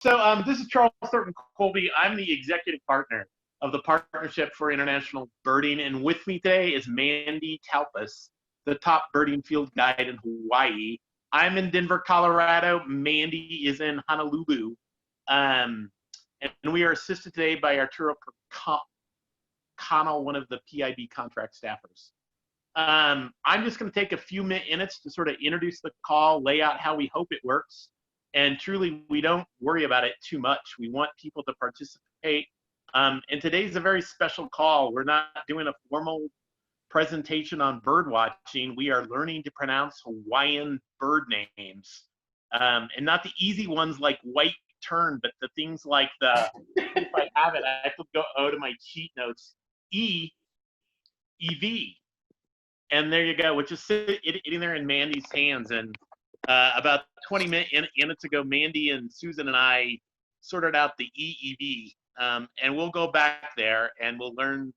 This is Charles Thornton Colby. I'm the executive partner of the Partnership for International Birding, and with me today is Mandy Talpas, the top birding field guide in Hawaii. I'm in Denver, Colorado. Mandy is in Honolulu, and we are assisted today by Arturo Connell, one of the PIB contract staffers. I'm just going to take a few minutes to sort of introduce the call, lay out how we hope it works. And truly, we don't worry about it too much. We want people to participate. And today's a very special call. We're not doing a formal presentation on bird watching. We are learning to pronounce Hawaiian bird names. And not the easy ones like white tern, but the things like if I have it, I have to go to my cheat notes, EV. And there you go, which is sitting there in Mandy's hands. And about 20 minutes ago, Mandy and Susan and I sorted out the EEV, and we'll go back there and we'll learn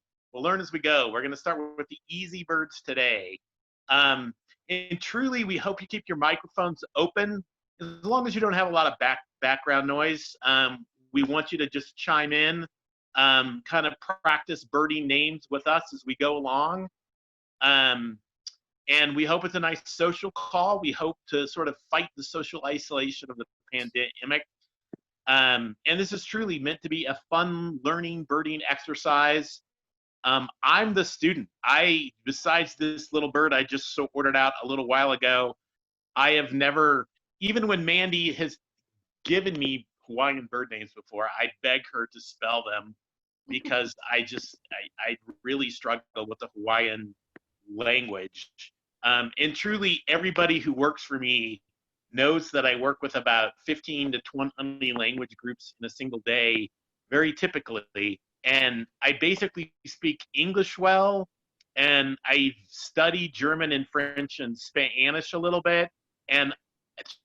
as we go. We're going to start with the easy birds today. And truly, we hope you keep your microphones open as long as you don't have a lot of background noise. We want you to just chime in, kind of practice birding names with us as we go along. And we hope it's a nice social call. We hope to sort of fight the social isolation of the pandemic. And this is truly meant to be a fun learning birding exercise. I'm the student. Besides this little bird I just ordered out a little while ago, I have never, even when Mandy has given me Hawaiian bird names before, I beg her to spell them because I really struggle with the Hawaiian language. And truly, everybody who works for me knows that I work with about 15 to 20 language groups in a single day, very typically. And I basically speak English well, and I study German and French and Spanish a little bit. And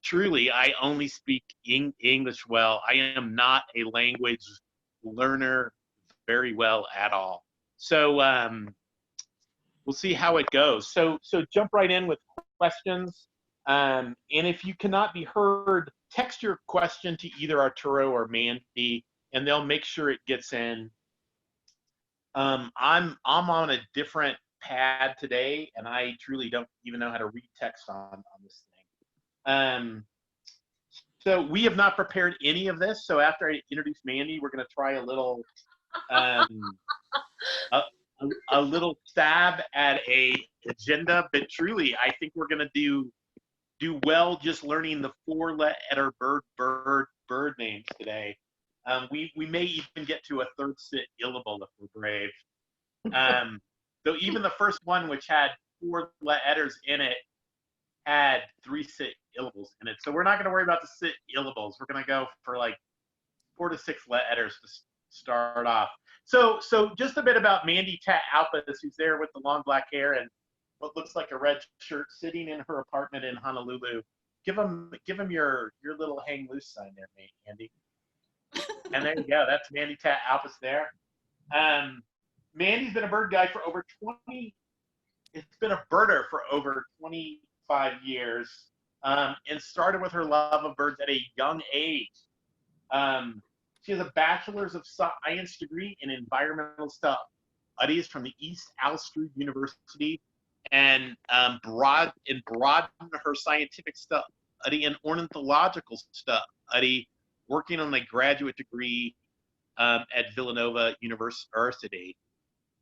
truly, I only speak English well. I am not a language learner very well at all. So we'll see how it goes. So jump right in with questions. And if you cannot be heard, text your question to either Arturo or Mandy, and they'll make sure it gets in. I'm on a different pad today, and I truly don't even know how to read text on this thing. So we have not prepared any of this. So after I introduce Mandy, we're going to try a little a little stab at a agenda, but truly, I think we're going to do well just learning the four-letter bird names today. We may even get to a third syllable if we're brave. Though even the first one, which had 4 letters in it, had 3 syllables in it. So we're not going to worry about the syllables. We're going to go for like 4 to 6 letters to start off. So just a bit about Mandy Talpas, who's there with the long black hair and what looks like a red shirt, sitting in her apartment in Honolulu. Give him your little hang loose sign there, Mandy. And there you go. That's Mandy Talpas there. Mandy's been a bird guide for over 20. It's been a birder for over 25 years, and started with her love of birds at a young age. She has a bachelor's of science degree in environmental studies from the East Alstrud University, and broadened her scientific study and ornithological study, working on a graduate degree at Villanova University.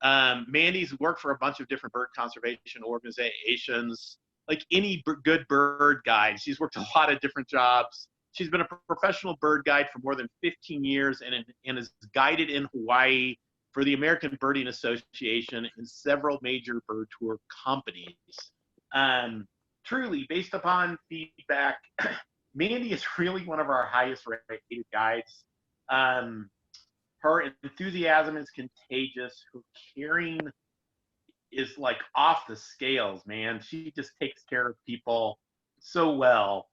Mandy's worked for a bunch of different bird conservation organizations, like any good bird guide. She's worked a lot of different jobs. She's been a professional bird guide for more than 15 years and is guided in Hawaii for the American Birding Association and several major bird tour companies. Truly, based upon feedback, Mandy is really one of our highest rated guides. Her enthusiasm is contagious. Her caring is like off the scales, man. She just takes care of people so well.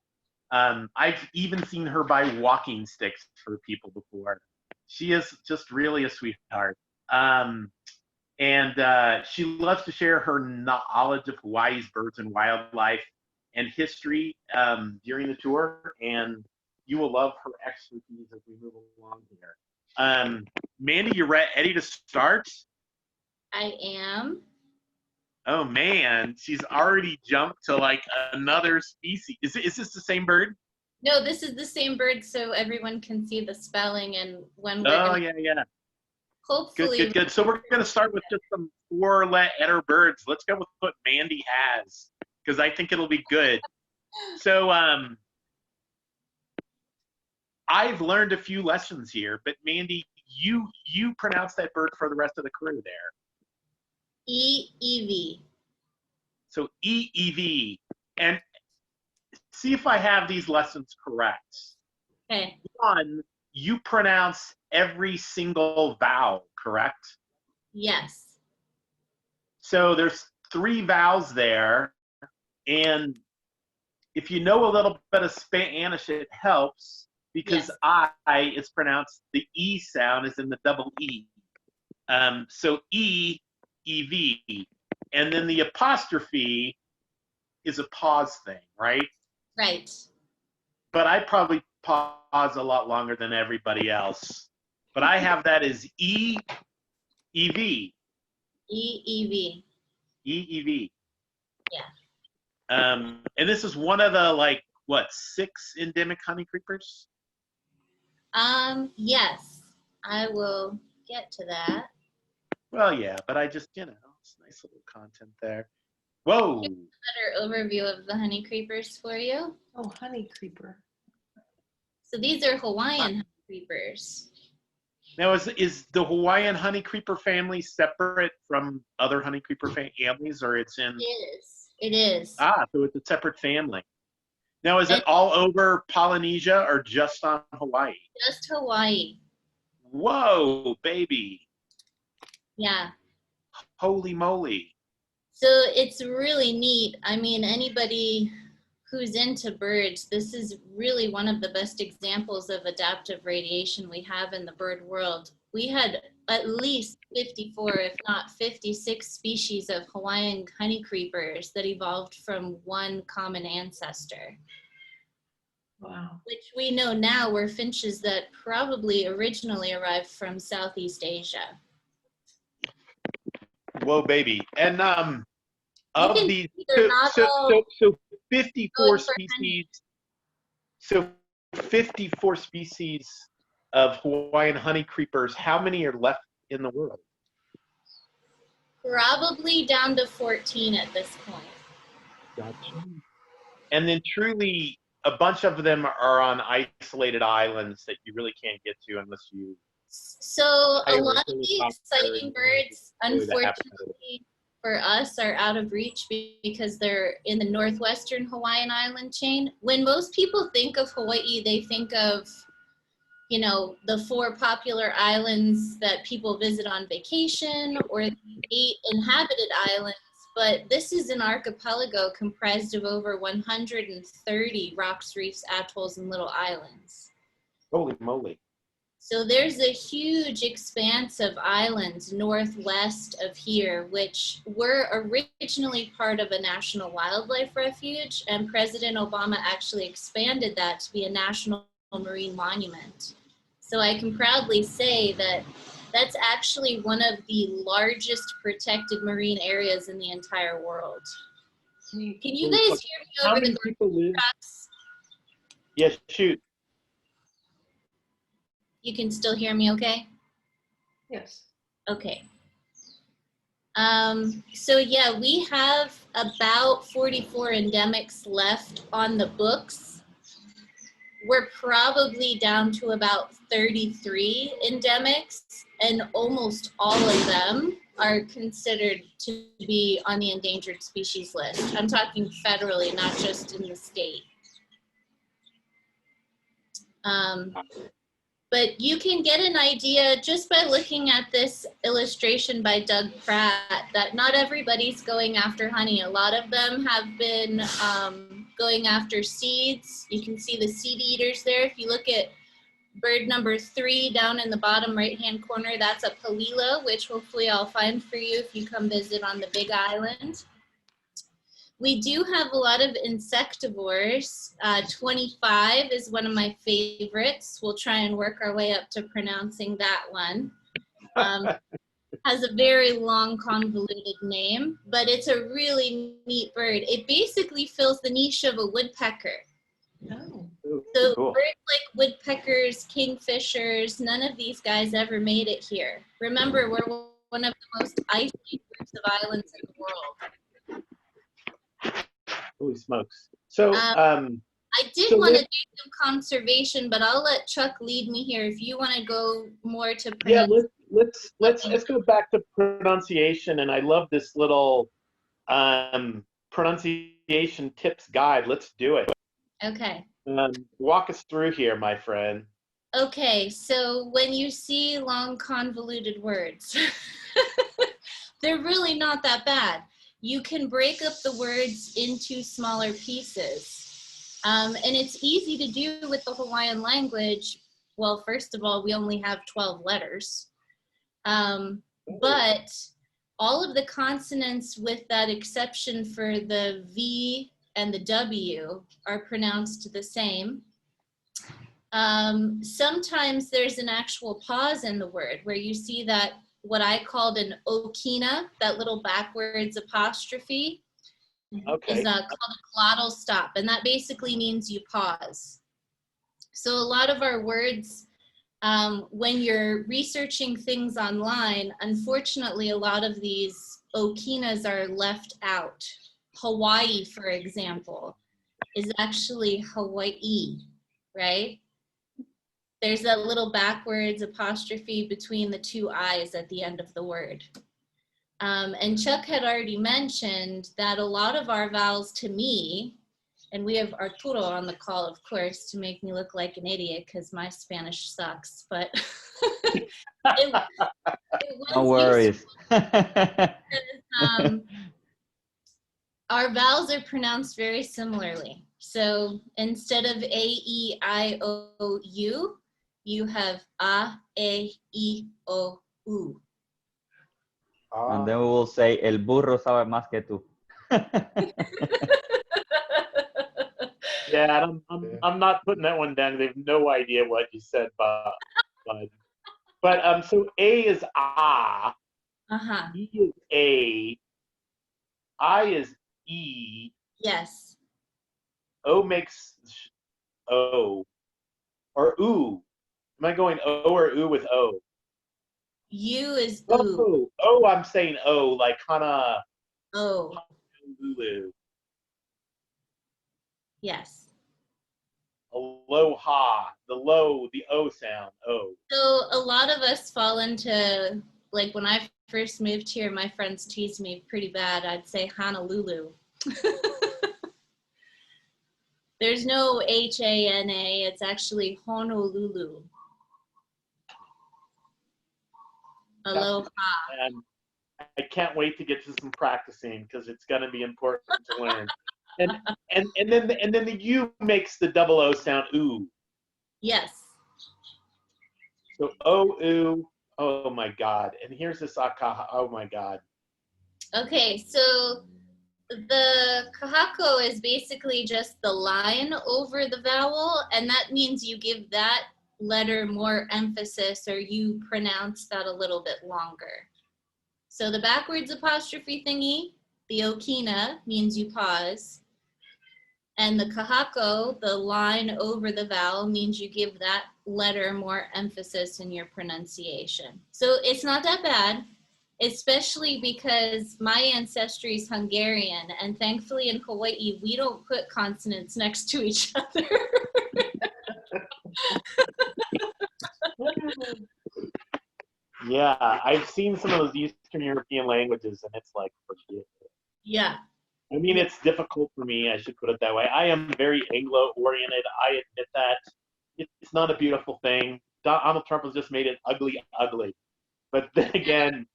I've even seen her buy walking sticks for people before. She is just really a sweetheart. And she loves to share her knowledge of Hawaii's birds and wildlife and history during the tour. And You will love her expertise as we move along here. Mandy, you ready to start? I am. Oh man, she's already jumped to like another species. Is this the same bird? No, this is the same bird, so everyone can see the spelling and when we're Oh gonna yeah. hopefully. Good. So we're gonna start with just some four-letter birds. Let's go with what Mandy has, because I think it'll be good. So I've learned a few lessons here, but Mandy, you pronounce that bird for the rest of the crew there. E-E-V. So EEV, and see if I have these lessons correct. Okay. One, you pronounce every single vowel, correct? Yes. So there's 3 vowels there, and if you know a little bit of Spanish, it helps because Yes. I is pronounced, the E sound is in the double E. So E, E-V, and then the apostrophe is a pause thing, right? Right. But I probably pause a lot longer than everybody else. But I have that as E, E-V. E-E-V. E-E-V. Yeah. And this is one of the, like, what, 6 endemic honey creepers? Yes. I will get to that. Well, yeah, but I just, it's nice little content there. Whoa. Here's a better overview of the honey creepers for you. Oh, honey creeper. So these are Hawaiian honey creepers. Now, is the Hawaiian honey creeper family separate from other honey creeper families, or it's in? It is. It is. Ah, so it's a separate family. Now, is it all over Polynesia or just on Hawaii? Just Hawaii. Whoa, baby. Yeah. Holy moly. So it's really neat. I mean, anybody who's into birds, this is really one of the best examples of adaptive radiation we have in the bird world. We had at least 54, if not 56 species of Hawaiian honey creepers that evolved from one common ancestor. Wow. Which we know now were finches that probably originally arrived from Southeast Asia. Whoa, baby. And of these, so 54 species. So 54 species of Hawaiian honey creepers. How many are left in the world? Probably down to 14 at this point. Gotcha. And then truly, a bunch of them are on isolated islands that you really can't get to unless you. So a lot of the exciting birds, unfortunately for us, are out of reach because they're in the northwestern Hawaiian island chain. When most people think of Hawaii, they think of, the 4 popular islands that people visit on vacation or the 8 inhabited islands. But this is an archipelago comprised of over 130 rocks, reefs, atolls, and little islands. Holy moly. So there's a huge expanse of islands northwest of here, which were originally part of a national wildlife refuge, and President Obama actually expanded that to be a national marine monument. So I can proudly say that that's actually one of the largest protected marine areas in the entire world. Can you guys hear me over the trucks? Yes, shoot. You can still hear me okay? Yes. Okay. So yeah, we have about 44 endemics left on the books. We're probably down to about 33 endemics, and almost all of them are considered to be on the endangered species list. I'm talking federally, not just in the state. But you can get an idea just by looking at this illustration by Doug Pratt that not everybody's going after honey. A lot of them have been going after seeds. You can see the seed eaters there. If you look at bird number 3 down in the bottom right-hand corner, that's a palila, which hopefully I'll find for you if you come visit on the Big Island. We do have a lot of insectivores. 25 is one of my favorites. We'll try and work our way up to pronouncing that one. Has a very long, convoluted name, but it's a really neat bird. It basically fills the niche of a woodpecker. Oh. So Cool. birds like woodpeckers, kingfishers, none of these guys ever made it here. Remember, we're one of the most isolated groups of islands in the world. Holy smokes. So, I did so want to do some conservation, but I'll let Chuck lead me here. If you want to go more to yeah, pronunciation. let's go back to pronunciation, and I love this little pronunciation tips guide. Let's do it. Okay. Walk us through here, my friend. Okay, so when you see long convoluted words, they're really not that bad. You can break up the words into smaller pieces. And it's easy to do with the Hawaiian language. Well, first of all, we only have 12 letters. But all of the consonants, with that exception for the V and the W, are pronounced the same. Sometimes there's an actual pause in the word where you see that what I called an okina, that little backwards apostrophe, is called a glottal stop, and that basically means you pause. So a lot of our words, when you're researching things online, unfortunately, a lot of these okinas are left out. Hawaii, for example, is actually Hawaii, right? There's that little backwards apostrophe between the two I's at the end of the word. And Chuck had already mentioned that a lot of our vowels to me, and we have Arturo on the call, of course, to make me look like an idiot because my Spanish sucks, but it was no worries. because, our vowels are pronounced very similarly. So instead of A, E, I, O, U, you have A, E, I, O, U. And then we will say, el burro sabe más que tú. Yeah, I'm not putting that one down. They have no idea what you said, but so A is ah, E is A, I is E, Yes. O makes O, or oo. Am I going O or oo with O? U is U. Oh, I'm saying O, like Hana, Oh. Lulu. Yes. Aloha, the O sound, O. So a lot of us fall into, like when I first moved here, my friends teased me pretty bad. I'd say Honolulu. There's no H-A-N-A, it's actually Honolulu. Aloha. And I can't wait to get to some practicing because it's going to be important to learn. And then the U makes the double O sound oo. Yes. So O oo. Oh my God. And here's this akaha. Oh my God. Okay, so the kahako is basically just the line over the vowel, and that means you give that letter more emphasis or you pronounce that a little bit longer. So the backwards apostrophe thingy, the okina, means you pause. And the kahako, the line over the vowel, means you give that letter more emphasis in your pronunciation. So it's not that bad, especially because my ancestry is Hungarian, and thankfully in Hawaii, we don't put consonants next to each other. Yeah, I've seen some of those Eastern European languages, and it's like, forget it. Yeah. I mean, it's difficult for me. I should put it that way. I am very Anglo-oriented. I admit that. It's not a beautiful thing. Donald Trump has just made it ugly. But then again,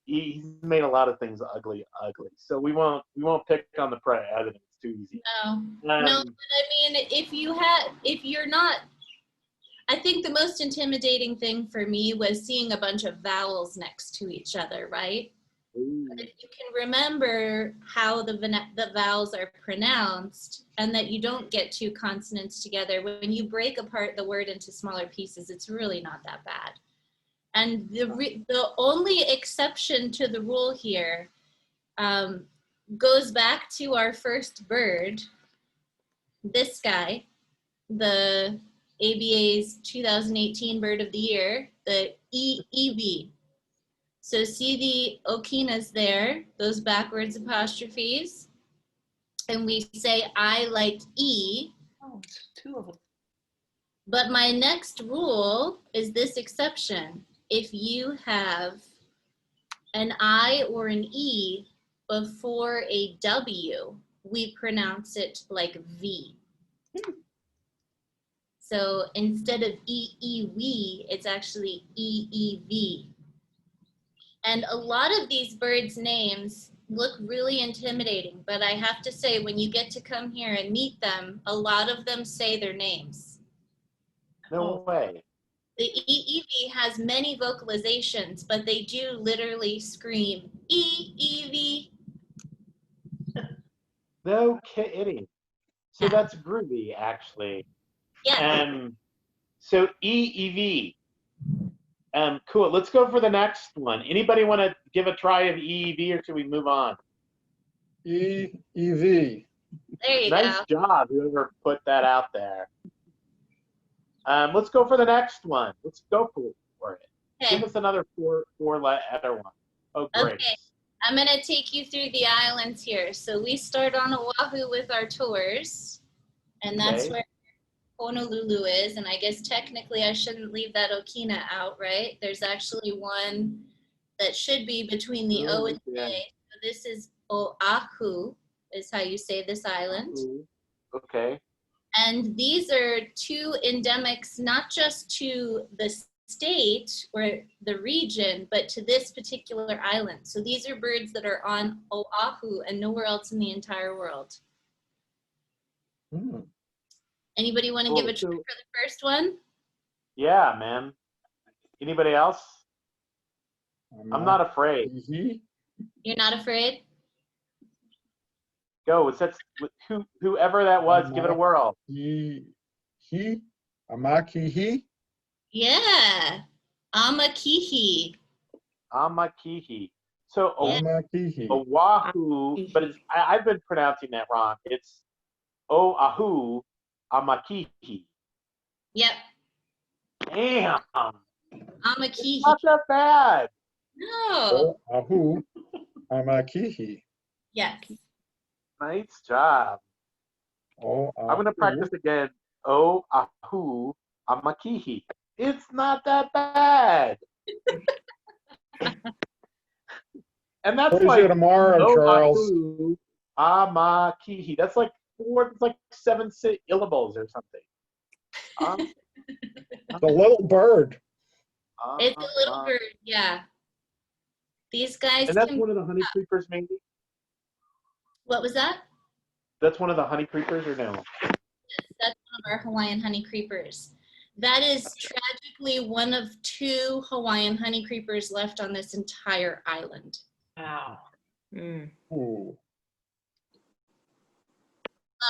he's made a lot of things ugly. So we won't pick on the president. It's too easy. No, but I mean, if you're not, I think the most intimidating thing for me was seeing a bunch of vowels next to each other, right? But if you can remember how the vowels are pronounced and that you don't get two consonants together, when you break apart the word into smaller pieces, it's really not that bad. And the only exception to the rule here goes back to our first bird, this guy, the ABA's 2018 Bird of the Year, the EEV. So see the okinas there, those backwards apostrophes, and we say I like E. Oh, it's two of them. But my next rule is this exception. If you have an I or an E before a W, we pronounce it like V. So instead of EEV, it's actually EEV. And a lot of these birds' names look really intimidating, but I have to say, when you get to come here and meet them, a lot of them say their names. No way. The EEV has many vocalizations, but they do literally scream EEV. No kidding. So Yeah. that's groovy, actually. Yeah. And so EEV. Cool. Let's go for the next one. Anybody want to give a try of EEV, or should we move on? EEV. There you Nice go. job, whoever put that out there. Let's go for the next one. Let's go for it. Okay. Give us another four-letter one. Oh, great. Okay. I'm going to take you through the islands here. So we start on Oahu with our tours, and that's Okay. where Honolulu is. And I guess technically I shouldn't leave that Okina out, right? There's actually one that should be between the O and the yeah. A. So this is Oahu, is how you say this island. Okay. And these are two endemics, not just to the state or the region, but to this particular island. So these are birds that are on Oahu and nowhere else in the entire world. Hmm. Anybody want to give a try for the first one? Yeah, man. Anybody else? I'm not afraid. You're not afraid? Go. Whoever that was, give it a whirl. Amakihi. Yeah. Amakihi. Amakihi. So Amakihi. Oahu, but I've been pronouncing that wrong. It's Oahu Amakihi. Yep. Damn. Amakihi. It's not that bad. No. Oahu Amakihi. Yes. Nice job. Oahu. I'm going to practice again. Oahu Amakihi. It's not that bad. And that's Praise like you tomorrow, Charles. Oahu Amakihi. That's like it's like 7 syllables or something. The little bird. It's a little bird, yeah. These guys And that's can, one of the honey creepers, maybe? what was that? That's one of the honey creepers, or no? Yes, that's one of our Hawaiian honey creepers. That is tragically one of 2 Hawaiian honey creepers left on this entire island. Wow. Mm. Ooh.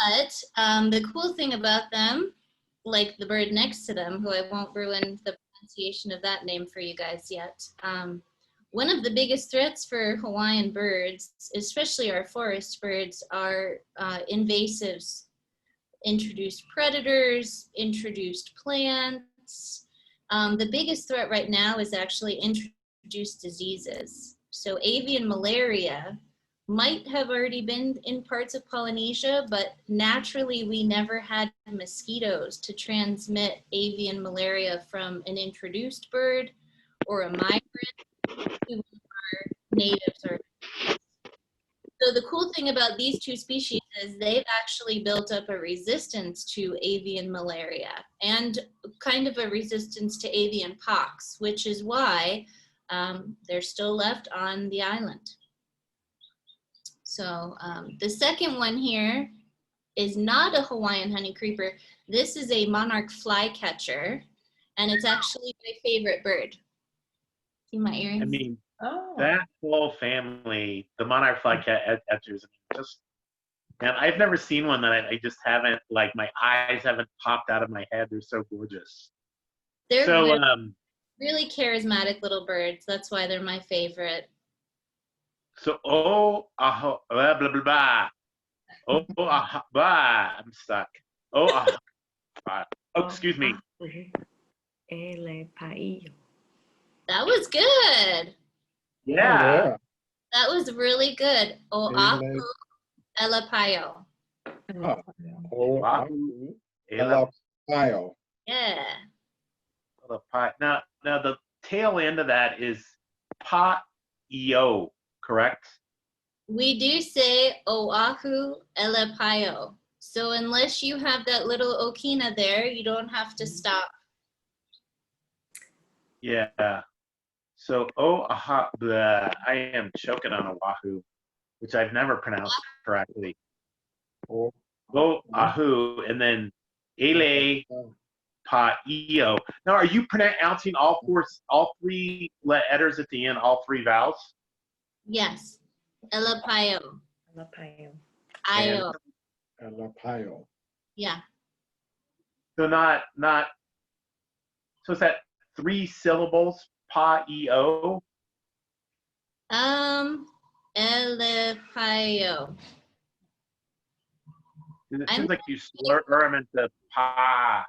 But the cool thing about them, like the bird next to them, who I won't ruin the pronunciation of that name for you guys yet, one of the biggest threats for Hawaiian birds, especially our forest birds, are invasives, introduced predators, introduced plants. The biggest threat right now is actually introduced diseases. So avian malaria might have already been in parts of Polynesia, but naturally we never had mosquitoes to transmit avian malaria from an introduced bird or a migrant to our natives. So the cool thing about these 2 species is they've actually built up a resistance to avian malaria and kind of a resistance to avian pox, which is why they're still left on the island. So the second one here is not a Hawaiian honey creeper. This is a monarch flycatcher, and it's actually my favorite bird. See my earrings? I mean, Oh. That whole family, the monarch flycatchers, just man, I've never seen one that I just haven't like my eyes haven't popped out of my head. They're so gorgeous. They're So really charismatic little birds. That's why they're my favorite. So blah blah blah. Blah. I'm stuck. Oh, excuse me. That was good. Yeah. That was really good. Oahu Elapayo. Oahu. Ela- Elapayo. Yeah. Now the tail end of that is pa-io, correct? We do say Oahu Elapayo. So unless you have that little okina there, you don't have to stop. Yeah. So I am choking on Oahu, which I've never pronounced correctly. Oahu, and then ele pa-io. Now, are you pronouncing all three letters at the end, all three vowels? Yes. Elapayo. Io. Elapayo. Yeah. So so is that 3 syllables, pa-io? Elapayo. It seems like you slur them into pa.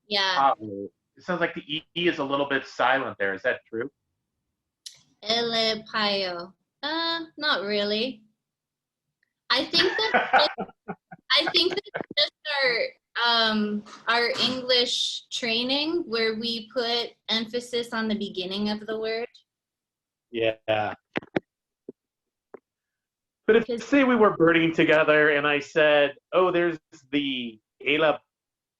Yeah. Pa-o. It sounds like the E is a little bit silent there. Is that true? Elapayo. Not really. I think that just our English training where we put emphasis on the beginning of the word. Yeah. But if say we were birding together and I said, "Oh, there's the Ela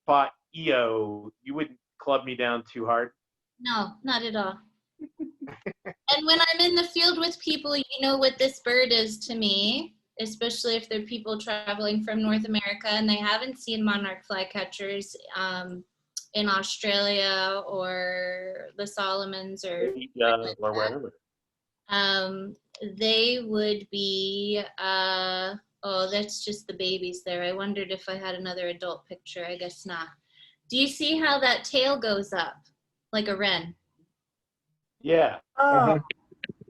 pa-io," you wouldn't club me down too hard? No, not at all. And when I'm in the field with people, you know what this bird is to me, especially if they're people traveling from North America and they haven't seen monarch flycatchers in Australia or the Solomons or wherever. They would be, oh, that's just the babies there. I wondered if I had another adult picture. I guess not. Do you see how that tail goes up like a wren? Yeah. Oh.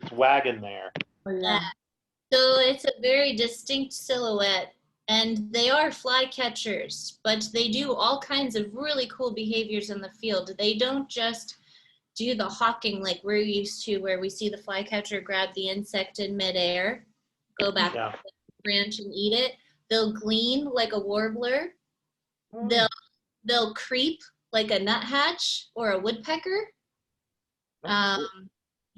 It's wagging there. Yeah. So it's a very distinct silhouette, and they are flycatchers, but they do all kinds of really cool behaviors in the field. They don't just do the hawking like we're used to, where we see the flycatcher grab the insect in midair, go back to the branch and eat it. They'll glean like a warbler. They'll creep like a nuthatch or a woodpecker.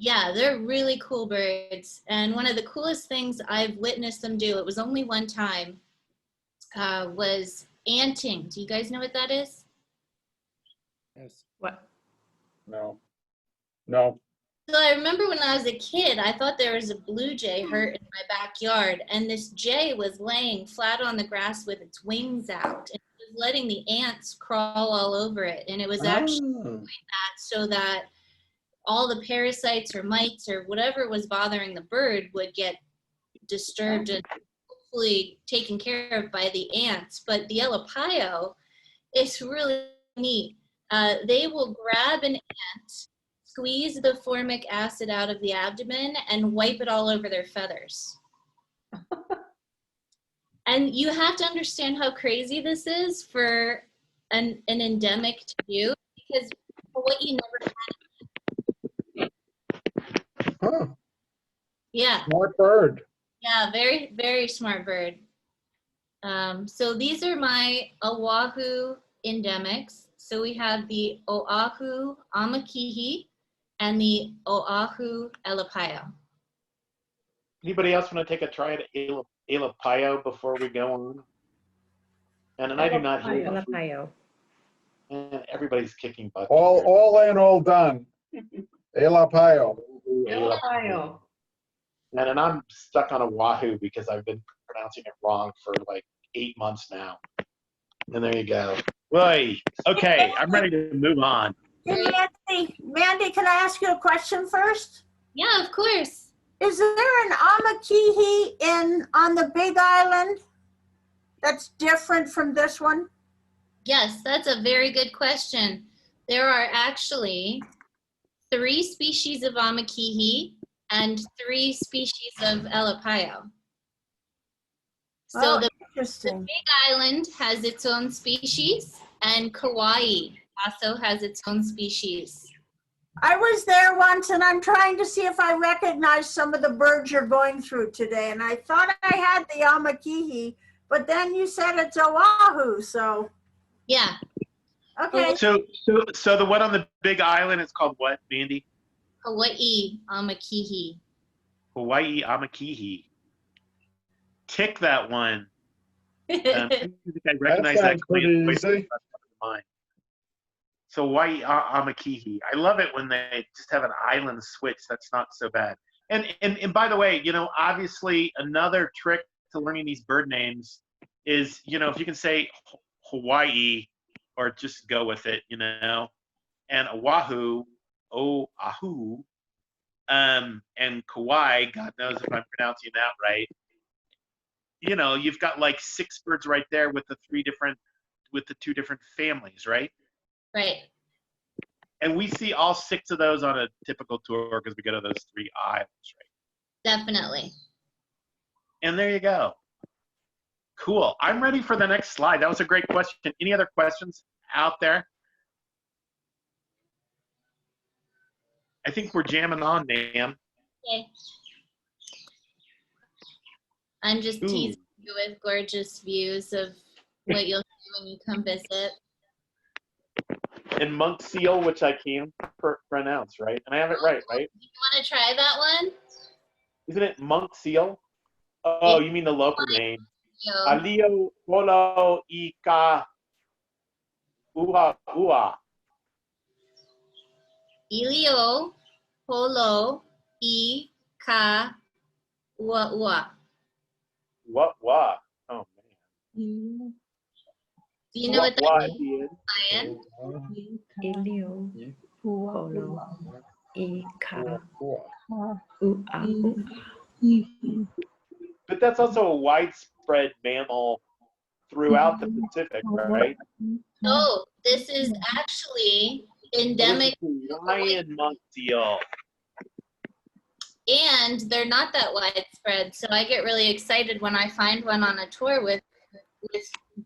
Yeah, they're really cool birds. And one of the coolest things I've witnessed them do, it was only one time, was anting. Do you guys know what that is? Yes. What? No. So I remember when I was a kid, I thought there was a blue jay hurt in my backyard, and this jay was laying flat on the grass with its wings out, and it was letting the ants crawl all over it. And it was actually doing that so that all the parasites or mites or whatever was bothering the bird would get disturbed and hopefully taken care of by the ants. But the Elapayo is really neat. They will grab an ant, squeeze the formic acid out of the abdomen, and wipe it all over their feathers. And you have to understand how crazy this is for an endemic to do, because what you never had. Huh. Yeah. Smart bird. Yeah, very, very smart bird. So these are my Oahu endemics. So we have the Oahu amakihi and the Oahu elapayo. Anybody else want to take a try at Elapayo before we go on? And I do not hear. Elapayo. And everybody's kicking butt. All in, all done. Elapayo. Elapayo. And I'm stuck on Oahu because I've been pronouncing it wrong for like 8 months now. And there you go. Right. Okay, I'm ready to move on. Hey, Mandy, can I ask you a question first? Yeah, of course. Is there an amakihi on the Big Island that's different from this one? Yes, that's a very good question. There are actually 3 species of amakihi and 3 species of elapayo. So Oh, the interesting. Big Island has its own species, and Kauai also has its own species. I was there once, and I'm trying to see if I recognize some of the birds you're going through today. And I thought I had the amakihi, but then you said it's Oahu, so Yeah. okay. So the one on the Big Island is called what, Mandy? Hawaii amakihi. Hawaii Amakihi. Tick that one. I think I recognize that. sounds pretty easy. So Hawaii Amakihi. I love it when they just have an island switch. That's not so bad. And by the way, you know, obviously another trick to learning these bird names is, you know, if you can say Hawaii or just go with it, you know, and Oahu, Oahu, and Kauai, God knows if I'm pronouncing that right. You know, you've got like 6 birds right there with the 2 different families, right? Right. And we see all 6 of those on a typical tour because we go to those 3 islands, right? Definitely. And there you go. Cool. I'm ready for the next slide. That was a great question. Any other questions out there? I think we're jamming on, ma'am. Okay. I'm just teasing you with gorgeous views of what you'll see when you come visit. And monk seal, which I can pronounce, right? And I have it right? You want to try that one? Isn't it monk seal? Oh, you mean the local name. Yeah. Alio polo ika ua ua. Ilio, polo, I, ka, ua, ua. What? Oh, man. Do you know what that What means, is? Ryan? Ilio, polo, ika, But that's also a widespread mammal throughout the Pacific, right? No, this is actually endemic, Hawaiian monk seal. and they're not that widespread. So I get really excited when I find one on a tour with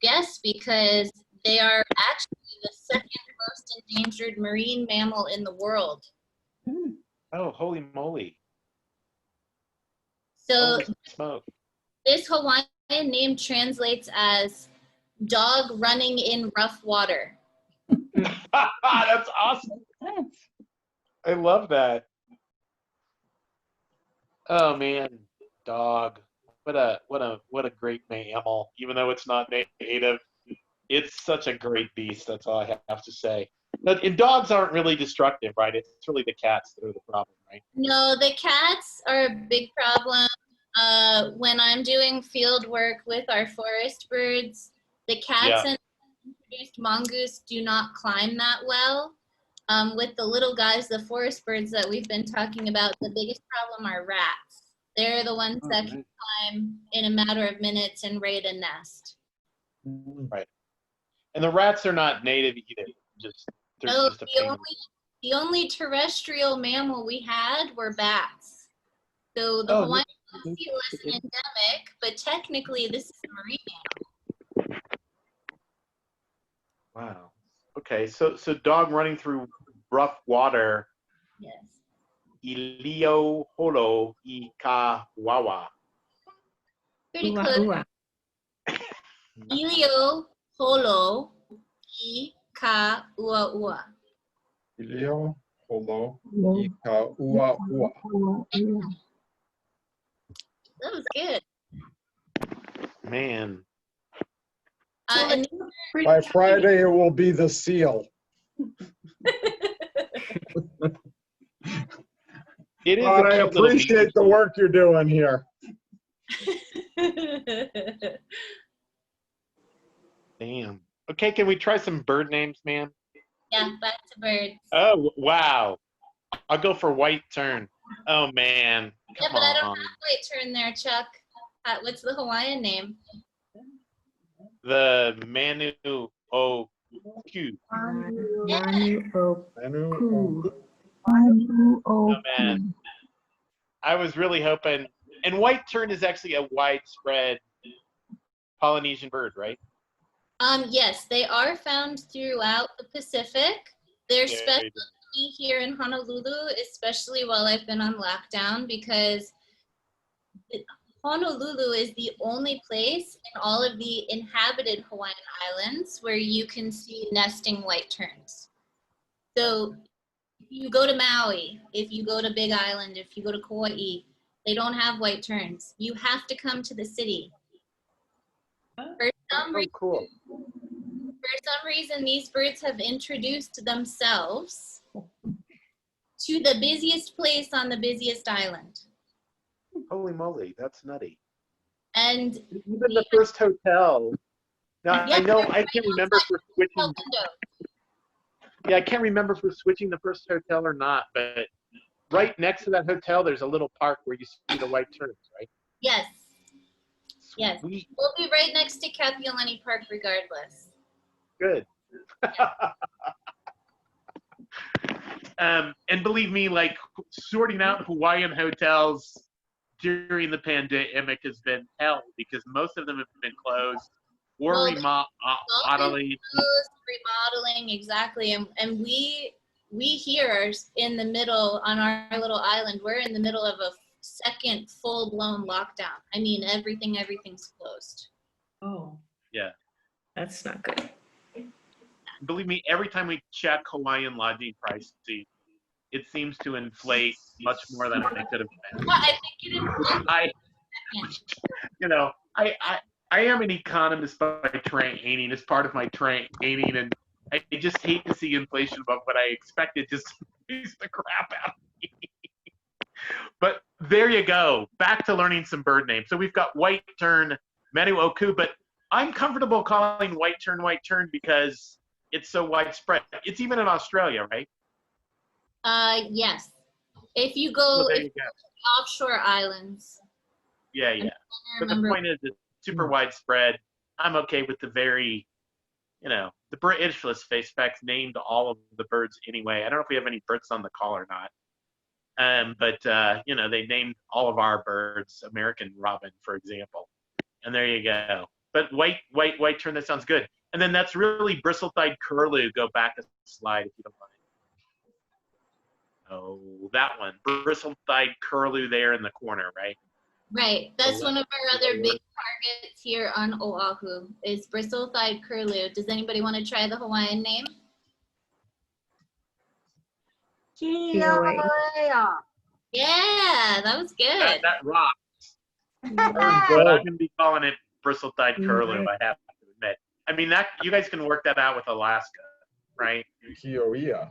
guests because they are actually the 2nd most endangered marine mammal in the world. Oh, holy moly. So Holy smoke. this Hawaiian name translates as dog running in rough water. That's awesome. I love that. Oh man, dog. What a great mammal. Even though it's not native, it's such a great beast. That's all I have to say. And dogs aren't really destructive, right? It's really the cats that are the problem, right? No, the cats are a big problem. When I'm doing field work with our forest birds, the cats and introduced mongoose do not climb that well. With the little guys, the forest birds that we've been talking about, the biggest problem are rats. They're the ones that can climb in a matter of minutes and raid a nest. Right. And the rats are not native either. They're No, just a pain. the only terrestrial mammal we had were bats. So the Hawaiian seal is an endemic, but technically this is a marine mammal. Wow. Okay, so dog running through rough water. Yes. Ilio holo I ka wawa. Pretty close. Ilio holo I ka ua ua. Ilio holo ika ua ua. That was good. Man. And By Friday, it will be the seal. It is. But I appreciate the work you're doing here. Damn. Okay, can we try some bird names, man? Yeah, back to birds. Oh, wow. I'll go for white tern. Oh man, Yeah, come but I don't on. have white tern there, Chuck. What's the Hawaiian name? The Manu O Q. Manu o Manu. ku. Oh man, I was really hoping. And white tern is actually a widespread Polynesian bird, right? Yes, they are found throughout the Pacific. They're Yeah, special they do. to me here in Honolulu, especially while I've been on lockdown, because Honolulu is the only place in all of the inhabited Hawaiian Islands where you can see nesting white terns. So if you go to Maui, if you go to Big Island, if you go to Kauai, they don't have white terns. You have to come to the city. For some Oh, cool. reason, these birds have introduced themselves to the busiest place on the busiest island. Holy moly, that's nutty. And Even the first hotel. Now, yeah, I know they're I can't remember if we're switching. window. Yeah, I can't remember if we're switching the first hotel or not, but right next to that hotel, there's a little park where you see the white terns, right? Yes, yes. Sweet. We'll be right next to Kapiolani Park regardless. Good. And believe me, like sorting out Hawaiian hotels during the pandemic has been hell because most of them have been closed or Well, remodeling. Remodeling, exactly. And we here are in the middle on our little island. We're in the middle of a second full-blown lockdown. I mean, everything's closed. Oh, Yeah. that's not good. Believe me, every time we check Hawaiian lodging pricing, it seems to inflate much more than I could have imagined. I think it I am an economist by training as part of my training, and I just hate to see inflation above what I expected. Just freeze the crap out of me. But there you go. Back to learning some bird names. So we've got white tern, Manu Oku, but I'm comfortable calling white tern because it's so widespread. It's even in Australia, right? yes. If you go, Well, there you go. offshore islands. Yeah. But the point is, it's super widespread. I'm okay with the very, the British, let's face facts, named all of the birds anyway. I don't know if we have any Brits on the call or not. But they named all of our birds American robin, for example. And there you go. But white tern, that sounds good. And then that's really bristle-thighed curlew. Go back a slide if you don't mind. Oh, that one. Bristle-thighed curlew there in the corner, right? Right. That's one of our other big targets here on Oahu is bristle-thighed curlew. Does anybody want to try the Hawaiian name? Kilauea. Yeah, that was good. That rocks. But I'm going to be calling it bristle-thighed curlew, I have to admit. I mean, that you guys can work that out with Alaska, right? Kioia.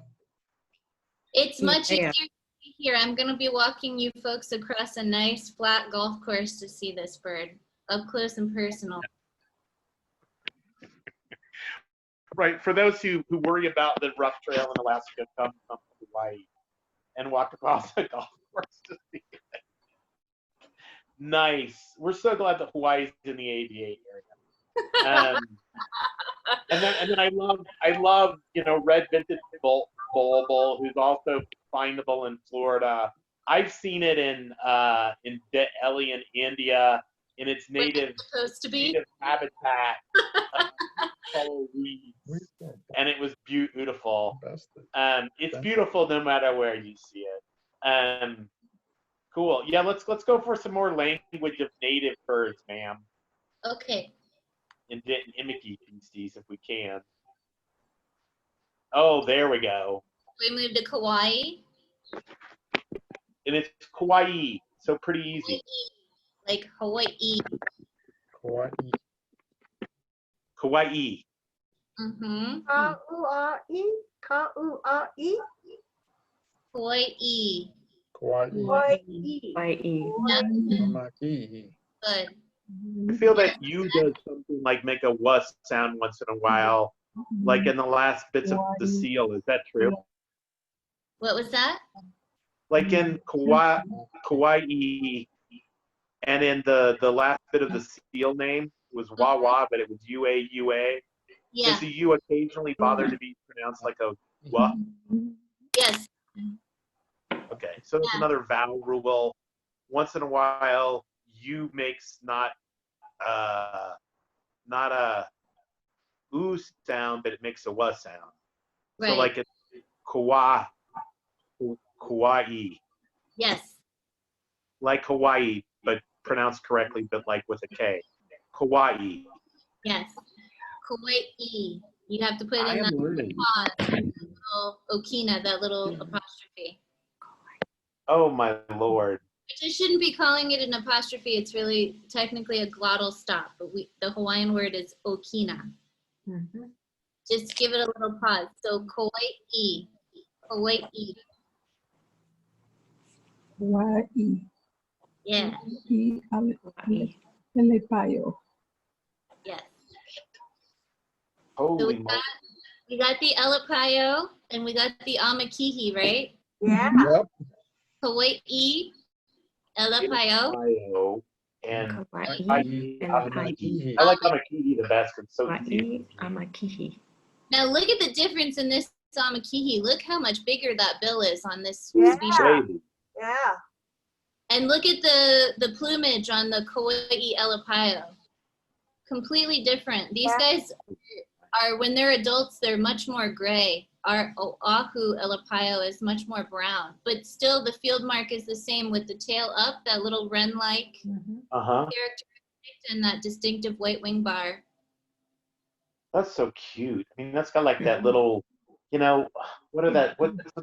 It's much easier to see here. I'm going to be walking you folks across a nice flat golf course to see this bird up close and personal. Right. For those who worry about the rough trail in Alaska, come to Hawaii and walk across the golf course to see it. Nice. We're so glad that Hawaii's in the ABA area. And then I love red-vented bulbul, who's also findable in Florida. I've seen it in Delhi in India in its native habitat. Coral reeds, and it was beautiful. It's beautiful no matter where you see it. Cool. Yeah, let's go for some more language of native birds, ma'am. Okay. Endemic species, if we can. Oh, there we go. We moved to Kauai. And it's Kauai, so pretty easy. Like Hawaii. Kauai. Kauai. Mm-hmm. Kauai. Kauai. Hawaii. Kauai. Hawaii. Mamakihi. Good. I feel that you does something like make a wuss sound once in a while, like in the last bits of the seal. Is that true? What was that? Like in Kauai, and in the last bit of the seal name was Wawa, but it was UA. Yeah. Does the U occasionally bother to be pronounced like a wa? Yes. Okay, so that's another vowel rule. Once in a while, U makes not a oo sound, but it makes a wa sound. Right. So like it's Kauai. Yes. Like Hawaii, but pronounced correctly, but like with a K. Kauai. Yes. Kauai. You have to put I in am that learning. pause, that little okina, that little apostrophe. Oh my lord. I just shouldn't be calling it an apostrophe. It's really technically a glottal stop, but the Hawaiian word is okina. Mhm. Just give it a little pause. So Kauai. Kauai. Hawaii. Yeah. Hawaii. Elepayo. Yes. So Holy moly. we got the Elepayo and we got the Amakihi, right? Yeah. Yep. Kauai, Elepayo. Ohio and Hawaii. Elepayi. I like Amakihi the best. It's so easy. Hawaii. Amakihi. Now look at the difference in this Amakihi. Look how much bigger that bill is on this Yeah. species. Baby. Yeah. And look at the plumage on the Kauai Elepayo. Completely different. These guys are, when they're adults, they're much more gray. Our Oahu Elepayo is much more brown, but still the field mark is the same with the tail up, that little wren-like Uh-huh. characteristic, and that distinctive white wing bar. That's so cute. I mean, that's got like that little, you know, what's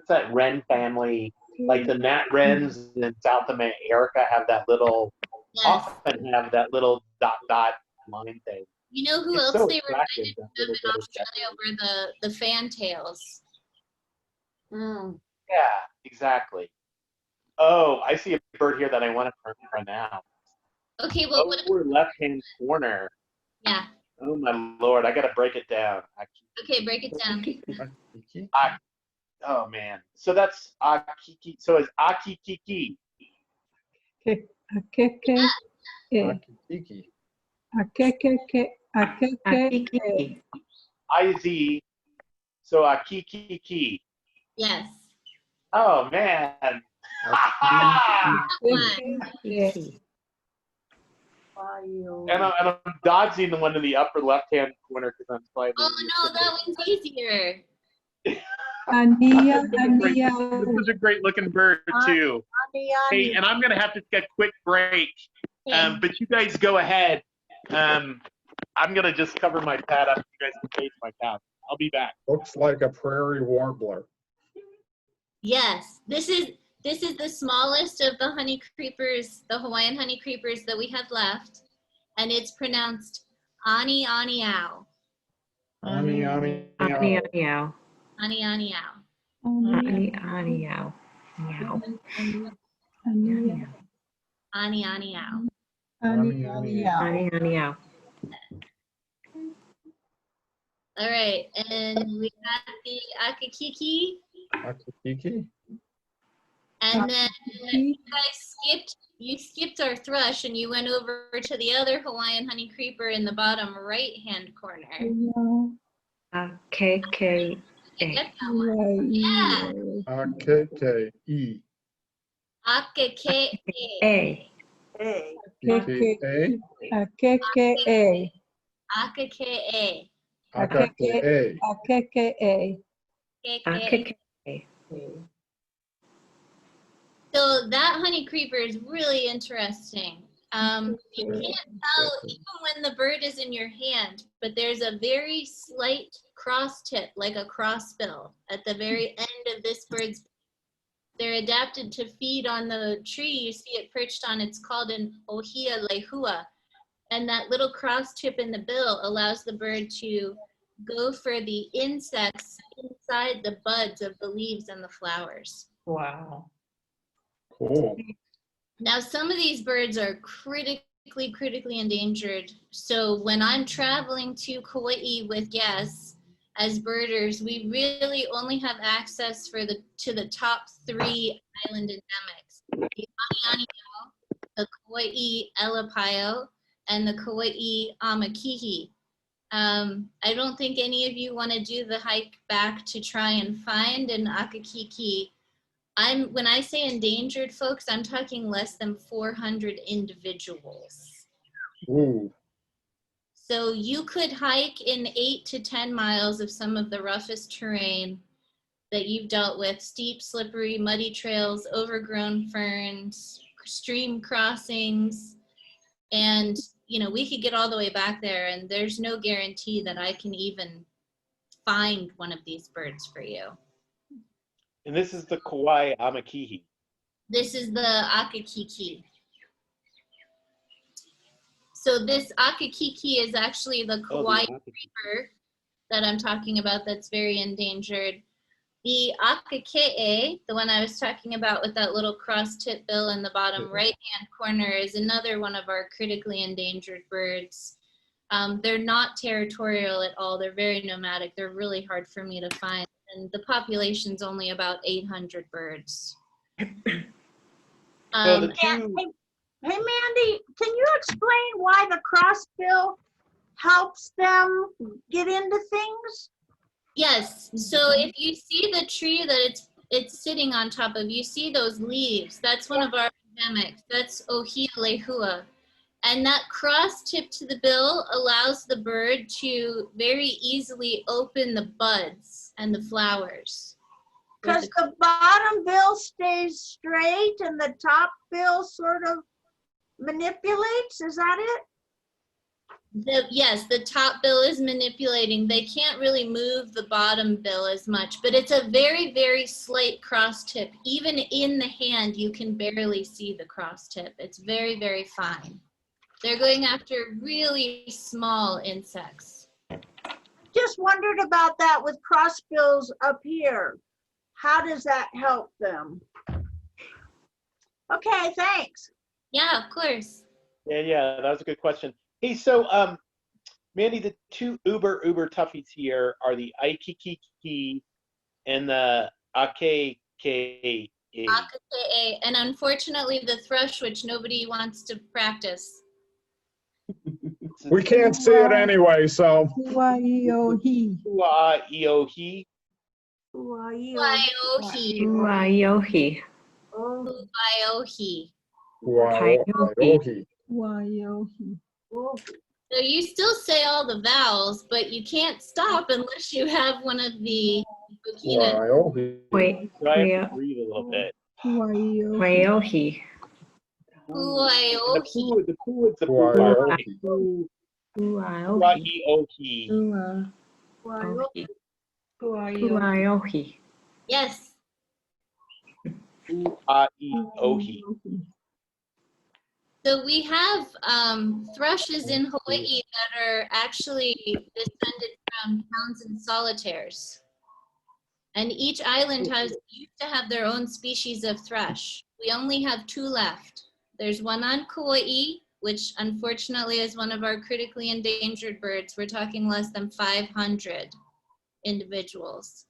that wren family? Like the gnat wrens in South America have that little, Yes. often have that little dot line thing. You know who It's else so they attractive, reminded that of little in bit of Australia were the fantails. Mm. Yeah, exactly. Oh, I see a bird here that I want to pronounce. Okay, well, what about, Lower left-hand corner. yeah. Oh my lord, I gotta break it down. Okay, break it down. Oh man. So that's Akiki. So it's Akikiki. Akeke. Akiki. Akeke. Akeke. Akiki. IZ. So Akikiki. Yes. Oh man. Akiki. And I'm dodging the one in the upper left-hand corner because I'm slightly. Oh no, that one's easier. Ania. This is a great looking bird too. Hey, and I'm gonna have to take a quick break. But you guys go ahead. I'm gonna just cover my pad up. You guys can taste my pad. I'll be back. Looks like a prairie warbler. Yes, this is the smallest of the honey creepers, the Hawaiian honey creepers that we have left, and it's pronounced ani ani ow. Ani, ani, Ani ow. ani ow. Ani ani ow. Ani ani ow. Meow. Ani ani ow. Ani, ani, ow. Ani ani ow. All right, and we got the akakiki, Akiki. and then you guys skipped our thrush, and you went over to the other Hawaiian honey creeper in the bottom right-hand corner. Akeke. Get that one. Yeah. Akeke. Akake. A. Hey. Akeke. Akeke. Akake. Akeke. Akeke. Akeke. So that honey creeper is really interesting. You can't tell even when the bird is in your hand, but there's a very slight cross tip, like a crossbill, at the very end of this bird's. They're adapted to feed on the tree. You see it perched on, it's called an ohia lehua. And that little cross tip in the bill allows the bird to go for the insects inside the buds of the leaves and the flowers. Wow. Cool. Now, some of these birds are critically endangered. So when I'm traveling to Kauai with guests, as birders, we really only have access to the top 3 island endemics: the Anianiao, the Kauai Elapaio, and the Kauai Amakihi. I don't think any of you want to do the hike back to try and find an akakiki. When I say endangered, folks, I'm talking less than 400 individuals. Ooh. So you could hike in 8 to 10 miles of some of the roughest terrain that you've dealt with: steep, slippery, muddy trails, overgrown ferns, stream crossings, and we could get all the way back there, and there's no guarantee that I can even find one of these birds for you. And this is the Kauai Amakihi. This is the akakiki. So this akakiki is actually the Kauai reaper that I'm talking about that's very endangered. The akakee, the one I was talking about with that little cross-tip bill in the bottom right-hand corner, is another one of our critically endangered birds. They're not territorial at all. They're very nomadic. They're really hard for me to find. And the population's only about 800 birds. So the two, Hey, Mandy, can you explain why the crossbill helps them get into things? Yes, so if you see the tree that it's sitting on top of, you see those leaves. That's one of our endemics. That's Ohia lehua. And that cross tip to the bill allows the bird to very easily open the buds and the flowers. Because the bottom bill stays straight and the top bill sort of manipulates, is that it? Yes, the top bill is manipulating. They can't really move the bottom bill as much, but it's a very, very slight cross tip. Even in the hand, you can barely see the cross tip. It's very, very fine. They're going after really small insects. Just wondered about that with crossbills up here. How does that help them? Okay, thanks. Yeah, of course. yeah, that was a good question. Hey, so Mandy, the two uber toughies here are the Aikikiki and the Akeke. Akake, and unfortunately the thrush, which nobody wants to practice. We can't see it anyway, so. Huaiohi. Iohi. Waiohi. Uaiohi. Waiohi. Waiohi. Huaiohi. So you still say all the vowels, but you can't stop unless you have one of the bukina. Waiohi. Wait. So I have to breathe a little bit. Waiohi. Waiohi. The poo is the Waiohi. poo. Uaiohi. Waiohi. Uaiohi. Yes. Waiohi. So we have thrushes in Hawaii that are actually descended from hounds and solitaires. And each island used to have their own species of thrush. We only have 2 left. There's one on Kauai, which unfortunately is one of our critically endangered birds. We're talking less than 500 individuals.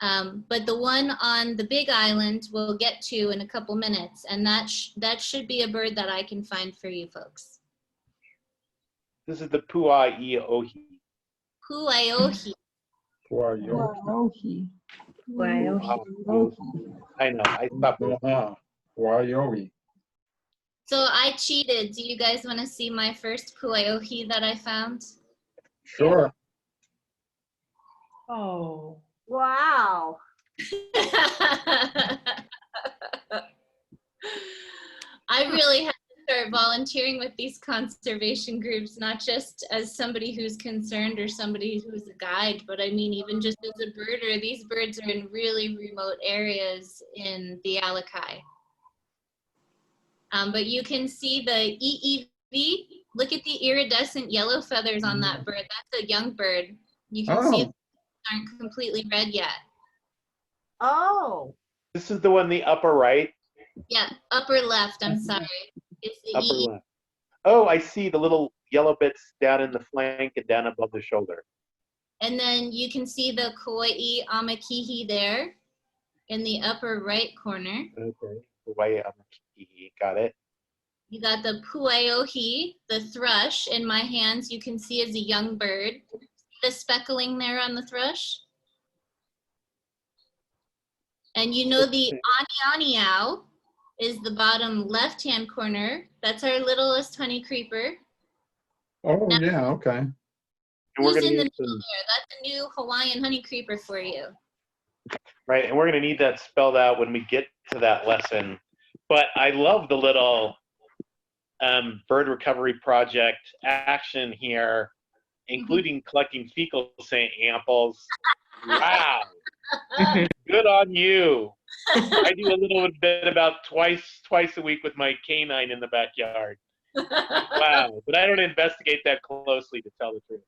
But the one on the Big Island we'll get to in a couple minutes, and that should be a bird that I can find for you folks. This is the Puaiohi. Puaiohi. Waiohi. Waiohi. I know, I stopped. Waiohi. So I cheated. Do you guys want to see my first Puaiohi that I found? Sure. Oh. Wow. I really have to start volunteering with these conservation groups, not just as somebody who's concerned or somebody who's a guide, but I mean even just as a birder. These birds are in really remote areas in the Alakai. But you can see the EEV. Look at the iridescent yellow feathers on that bird. That's a young bird. You can see it aren't completely red yet. Oh. This is the one in the upper right. Yeah, upper left, I'm sorry. It's the Upper E. left. Oh, I see the little yellow bits down in the flank and down above the shoulder. And then you can see the Kauai amakihi there in the upper right corner. Okay. Hawaii amakihi. Got it. You got the puaiohi, the thrush, in my hands. You can see as a young bird. The speckling there on the thrush. And you know the anianiao is the bottom left-hand corner. That's our littlest honey creeper. Oh, Now, yeah, okay. And we're who's gonna in the need middle some, there? That's a new Hawaiian honey creeper for you. right, and we're gonna need that spelled out when we get to that lesson. But I love the little bird recovery project action here, including collecting fecal samples. Wow, good on you. I do a little bit about twice a week with my canine in the backyard. Wow, but I don't investigate that closely, to tell the truth.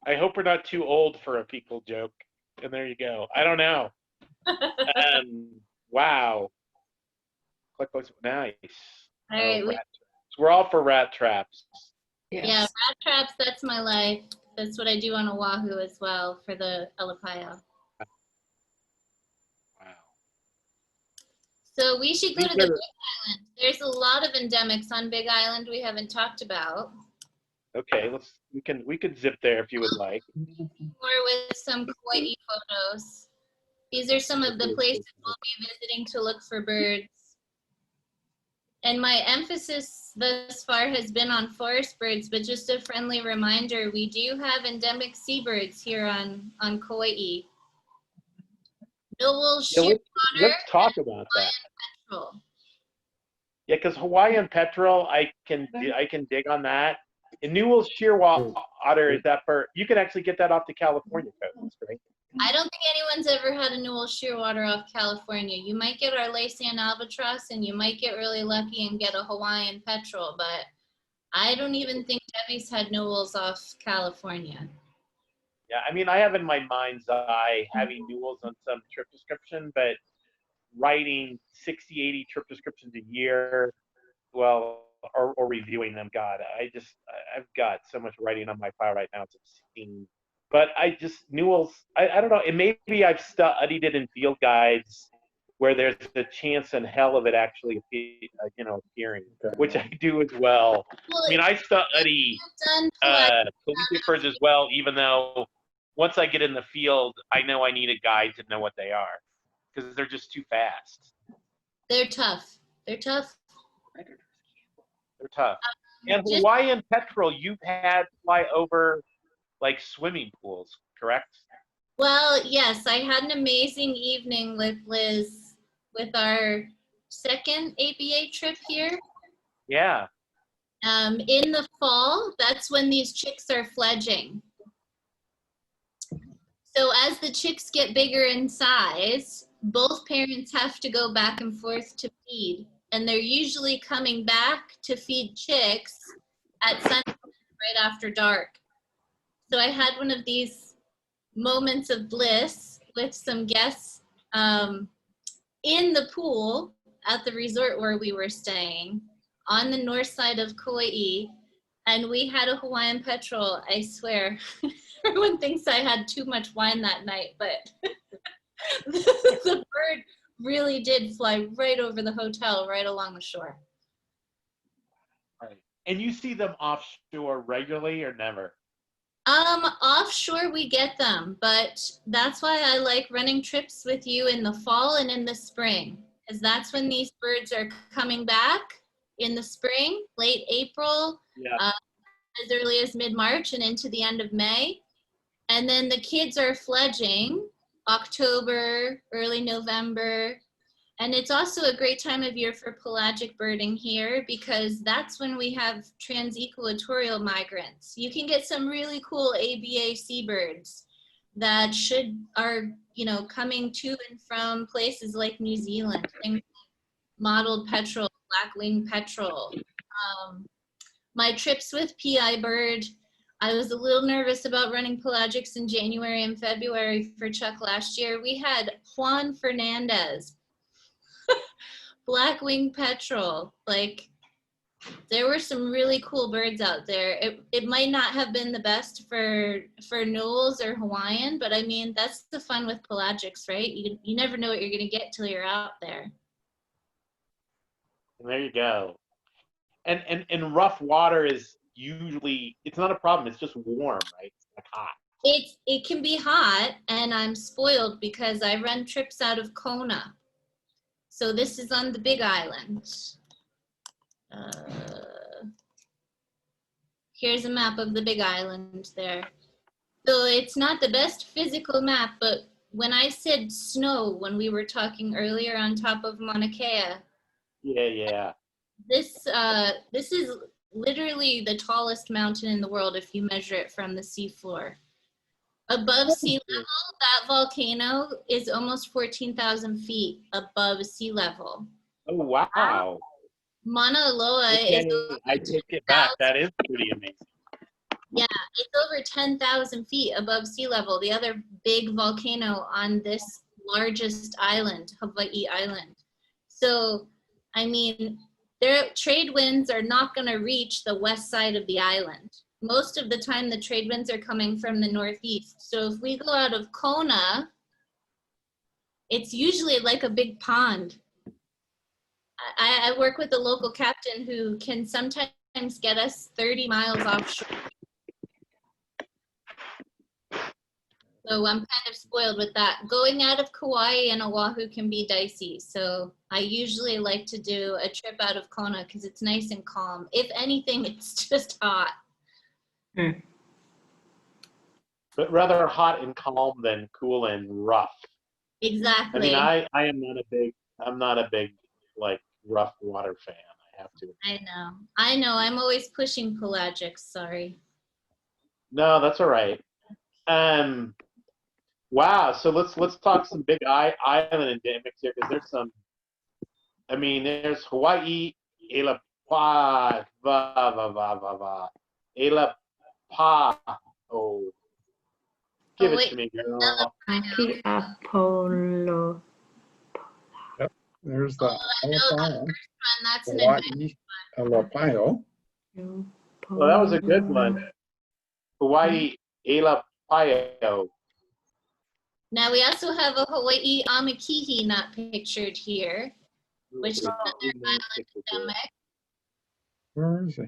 I hope we're not too old for a fecal joke. And there you go. I don't know. Wow. Nice. All right. We're all for rat traps. Yeah, rat traps, that's my life. That's what I do on Oahu as well for the Alapaio. Wow. So we should go to the Big Island. There's a lot of endemics on Big Island we haven't talked about. Okay, we could zip there if you would like. More with some Kauai photos. These are some of the places we'll be visiting to look for birds. And my emphasis thus far has been on forest birds, but just a friendly reminder, we do have endemic seabirds here on Kauai. Millwall shearwater. Let's talk about that. Petrel. Yeah, because Hawaiian petrel, I can dig on that. And Newell's shearwater is that for, you can actually get that off the California coast, right? I don't think anyone's ever had a Newell shearwater off California. You might get our Laysan albatross, and you might get really lucky and get a Hawaiian petrel, but I don't even think Debbie's had Newell's off California. Yeah, I mean, I have in my mind's eye having Newell's on some trip description, but writing 60, 80 trip descriptions a year, well, or reviewing them, God, I've got so much writing on my file right now, it's obscene. But Newell's, I don't know, and maybe I've studied it in field guides where there's a chance in hell of it actually appearing, which I do as well. I mean, I study collegiate birds as well, even though once I get in the field, I know I need a guide to know what they are, because they're just too fast. They're tough. They're tough. They're tough. And Hawaiian petrel, you've had fly over like swimming pools, correct? Well, yes, I had an amazing evening with Liz with our second ABA trip here. Yeah. In the fall, that's when these chicks are fledging. So as the chicks get bigger in size, both parents have to go back and forth to feed. And they're usually coming back to feed chicks at sunset right after dark. So I had one of these moments of bliss with some guests in the pool at the resort where we were staying on the north side of Kauai. And we had a Hawaiian petrel, I swear. Everyone thinks I had too much wine that night, but the bird really did fly right over the hotel, right along the shore. Right. And you see them offshore regularly or never? Offshore we get them, but that's why I like running trips with you in the fall and in the spring, because that's when these birds are coming back in the spring, late April, as early as mid-March and into the end of May. And then the kids are fledging October, early November. And it's also a great time of year for pelagic birding here, because that's when we have trans-equatorial migrants. You can get some really cool ABA seabirds that are coming to and from places like New Zealand, things like mottled petrel, black-winged petrel. My trips with PI bird, I was a little nervous about running pelagics in January and February for Chuck last year. We had Juan Fernandez, black-winged petrel, like There were some really cool birds out there. It might not have been the best for Knowles or Hawaiian, but I mean, that's the fun with pelagics, right? You never know what you're going to get till you're out there. And there you go. And rough water is usually, it's not a problem. It's just warm, right? It's like hot. It can be hot, and I'm spoiled because I run trips out of Kona. So this is on the Big Island. Here's a map of the Big Island there. So it's not the best physical map, but when I said snow, when we were talking earlier on top of Mauna Kea, Yeah. this is literally the tallest mountain in the world if you measure it from the seafloor. Above sea level, that volcano is almost 14,000 feet above sea level. Oh, wow. Mauna Loa is over I take it back. That is pretty amazing. Yeah, it's over 10,000 feet above sea level. The other big volcano on this largest island, Hawaii Island. So, I mean, their trade winds are not going to reach the west side of the island. Most of the time, the trade winds are coming from the northeast. So if we go out of Kona, it's usually like a big pond. I work with a local captain who can sometimes get us 30 miles offshore. So I'm kind of spoiled with that. Going out of Kauai and Oahu can be dicey. So I usually like to do a trip out of Kona because it's nice and calm. If anything, it's just hot. But rather hot and calm than cool and rough. Exactly. I mean, I'm not a big like rough water fan. I have to. I know. I'm always pushing pelagics. Sorry. No, that's all right. Wow. So let's talk some big island endemics here because there's some. I mean, there's Hawaii, Elapa, Elapa. Oh, give it to me, girl. Aki Apollo. Yep, there's the That's an Hawaii, Elapio. Well, that was a good one. Hawaii, Elapio. Now we also have a Hawaii Amakihi not pictured here, which is another island endemic. Where is he?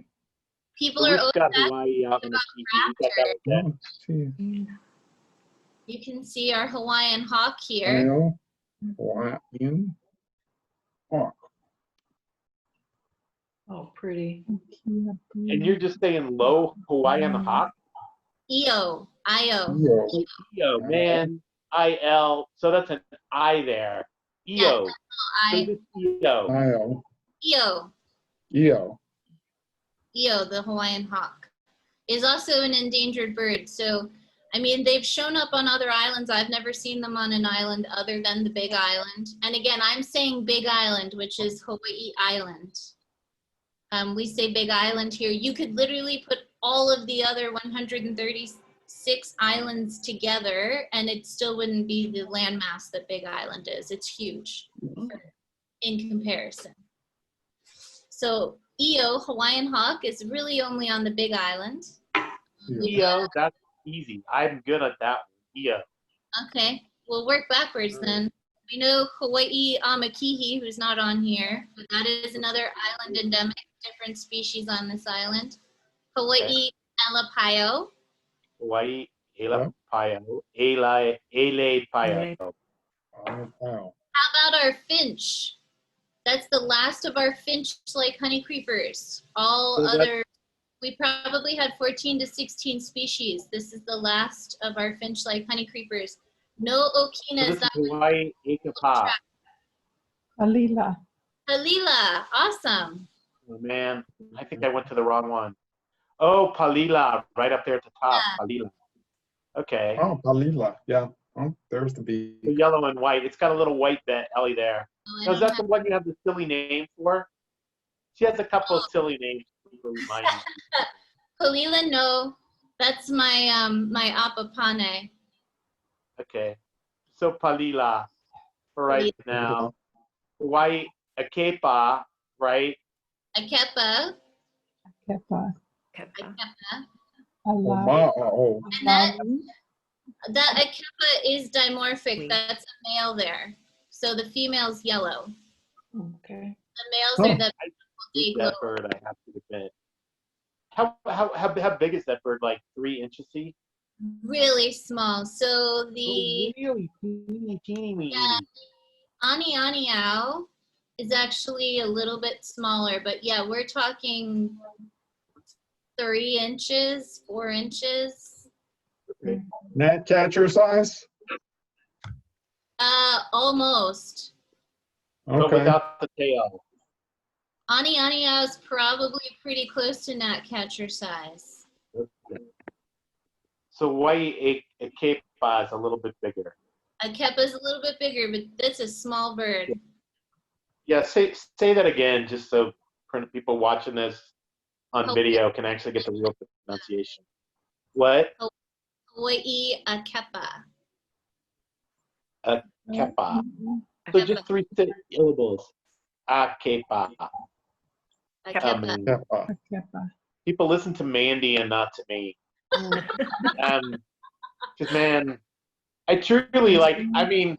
People are always got asking Hawaii out in the raptors. Oh, see. You can see our Hawaiian hawk here. Hawaiian hawk. Oh, pretty. And you're just saying low Hawaiian hawk? Io. Io, man. I-L. So that's an I there. Io. Io. Io, the Hawaiian hawk, is also an endangered bird. So, I mean, they've shown up on other islands. I've never seen them on an island other than the Big Island. And again, I'm saying Big Island, which is Hawaii Island. We say Big Island here. You could literally put all of the other 136 islands together and it still wouldn't be the landmass that Big Island is. It's huge in comparison. So Io, Hawaiian hawk, is really only on the Big Island. Io, that's easy. I'm good at that one. Io. Okay, we'll work backwards then. We know Hawaii Amakihi, who's not on here, but that is another island endemic, different species on this island. Hawaii Elapio. Hawaii Elapio. Elapio. How about our finch? That's the last of our finch-like honey creepers. All other, we probably had 14 to 16 species. This is the last of our finch-like honey creepers. No okinas. So Hawaii Ekapa. Alila. Palila, awesome. Oh, man, I think I went to the wrong one. Oh, Palila, right up there at the top. Palila. Okay. Oh, Palila. Yeah. Oh, there's the bee. The yellow and white. It's got a little white belly there. Oh, Now, is that the one you have the silly name for? She has a couple of silly names. Palila, no. That's my my apapane. Okay. So Palila for right now. Hawaii Akepa, right? Akepa. Kepa. Kepa. Akepa. Ala. Oma'o. And that akepa is dimorphic. That's a male there. So the female's yellow. Okay. The males are the day glow. That bird, I have to admit. How big is that bird? Like 3 inches? Really small. So the Really teeny weeny. yeah, Anianiao is actually a little bit smaller, but yeah, we're talking 3 inches, 4 inches. Gnatcatcher size? Almost. But Okay. without the tail. Anianiao is probably pretty close to gnatcatcher size. So Hawaii akepa is a little bit bigger. Akepa is a little bit bigger, but that's a small bird. Yeah, say that again, just so people watching this on video can actually get the real pronunciation. What? Hawaii akepa. Akepa. So just 3 syllables. Akepa. Akepa. Kepa. Kepa. People listen to Mandy and not to me. Because man, I truly I mean,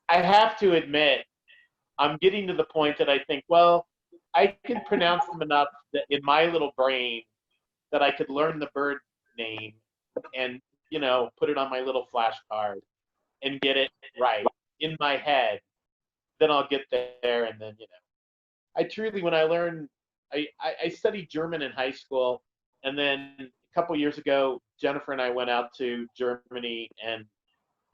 I have to admit, I'm getting to the point that I think, well, I can pronounce them enough that in my little brain that I could learn the bird name and, put it on my little flashcard and get it right in my head. Then I'll get there and then, I truly, when I learned, I studied German in high school, and then a couple years ago, Jennifer and I went out to Germany, and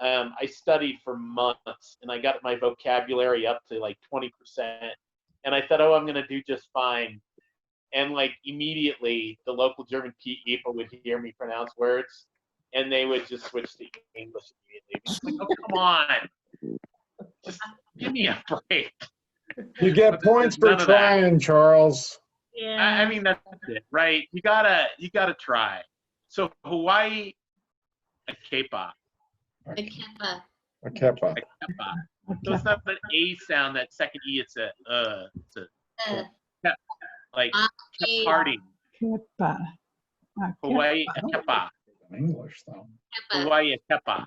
I studied for months, and I got my vocabulary up to like 20%, and I thought, oh, I'm going to do just fine. And like immediately, the local German people would hear me pronounce words, and they would just switch to English immediately. It's like, oh, come on. Just give me a break. You get points for trying, Charles. Yeah. I mean, that's it, right? You gotta try. So Hawaii akepa. Akepa. A kepa. Akepa. So it's not an A sound, that second E, it's a like party. Kepa. Hawaii akepa. In English, though. Akepa. Hawaii akepa.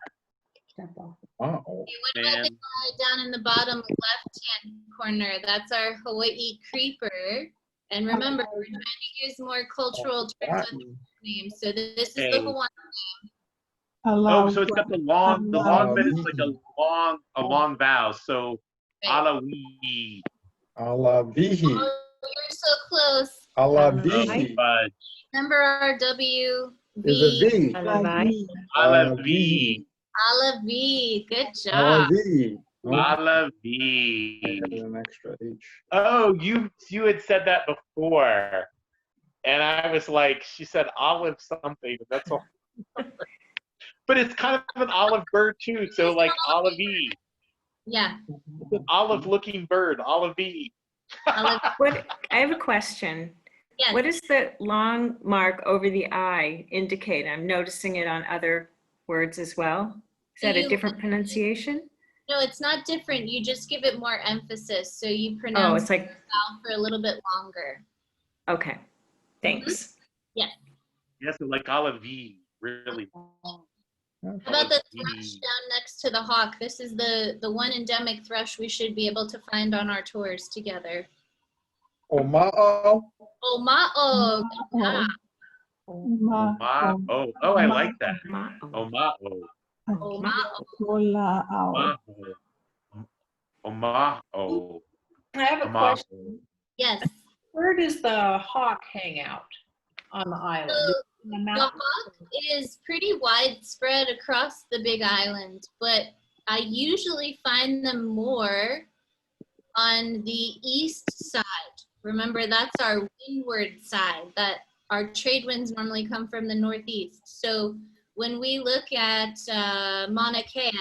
Kepa. Uh-oh. Okay, what about the guy down in the bottom left-hand corner? That's our Hawaii creeper. And remember, we're trying to use more cultural terms with names. So this is the Hawaiian Oh, so it's got the long bit is like a long vowel. So name. alawi. Alavihi. Oh, you're so close. Alavihi. Fudge. Remember our W, Is a V. V. Alavi. Alavi. Good job. Alavi. Alavi. An extra H. Oh, you had said that before, and I was like, she said olive something. That's all. But it's kind of an olive bird too, so like olivey. Yeah. It's an olive-looking bird, olivey. What, I have a question. Yes. What does the long mark over the I indicate? I'm noticing it on other words as well. Is that a different pronunciation? No, it's not different. You just give it more emphasis. So you Oh, pronounce it's like, the vowel for a little bit longer. okay, thanks. Yes. Yes, like olivey, really. How about the thrush down next to the hawk? This is the one endemic thrush we should be able to find on our tours together. Oma'o. Oma'o. Good job. Oma'o. Oh, I like that. Oma'o. Oma'o. Oma'o. I have a question. Yes. Where does the hawk hang out on the island? In the The mountains? hawk is pretty widespread across the Big Island, but I usually find them more on the east side. Remember, that's our windward side, that our trade winds normally come from the northeast. So when we look at Mauna Kea,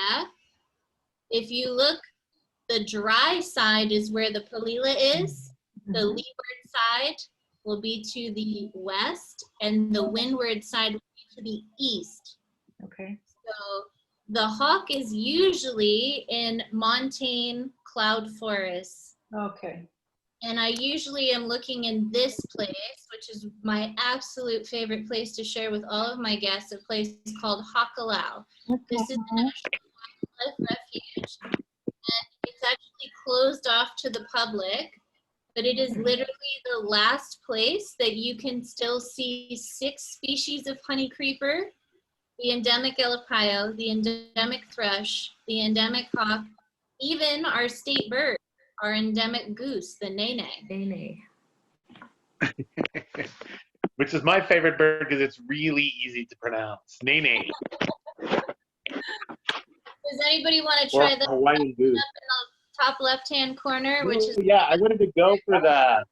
if you look, the dry side is where the Palila is. The leeward side will be to the west, and the windward side will be to the east. Okay. So the hawk is usually in montane cloud forests. Okay. And I usually am looking in this place, which is my absolute favorite place to share with all of my guests, a place called Hakalau. This is a national wildlife refuge, and it's actually closed off to the public, but it is literally the last place that you can still see 6 species of honey creeper, the endemic elapaio, the endemic thrush, the endemic hawk, even our state bird, our endemic goose, the nene. Nene. Which is my favorite bird because it's really easy to pronounce. Nene. Does anybody want to try Or the Hawaiian goose. top left-hand corner, which is Yeah, I wanted to go for the.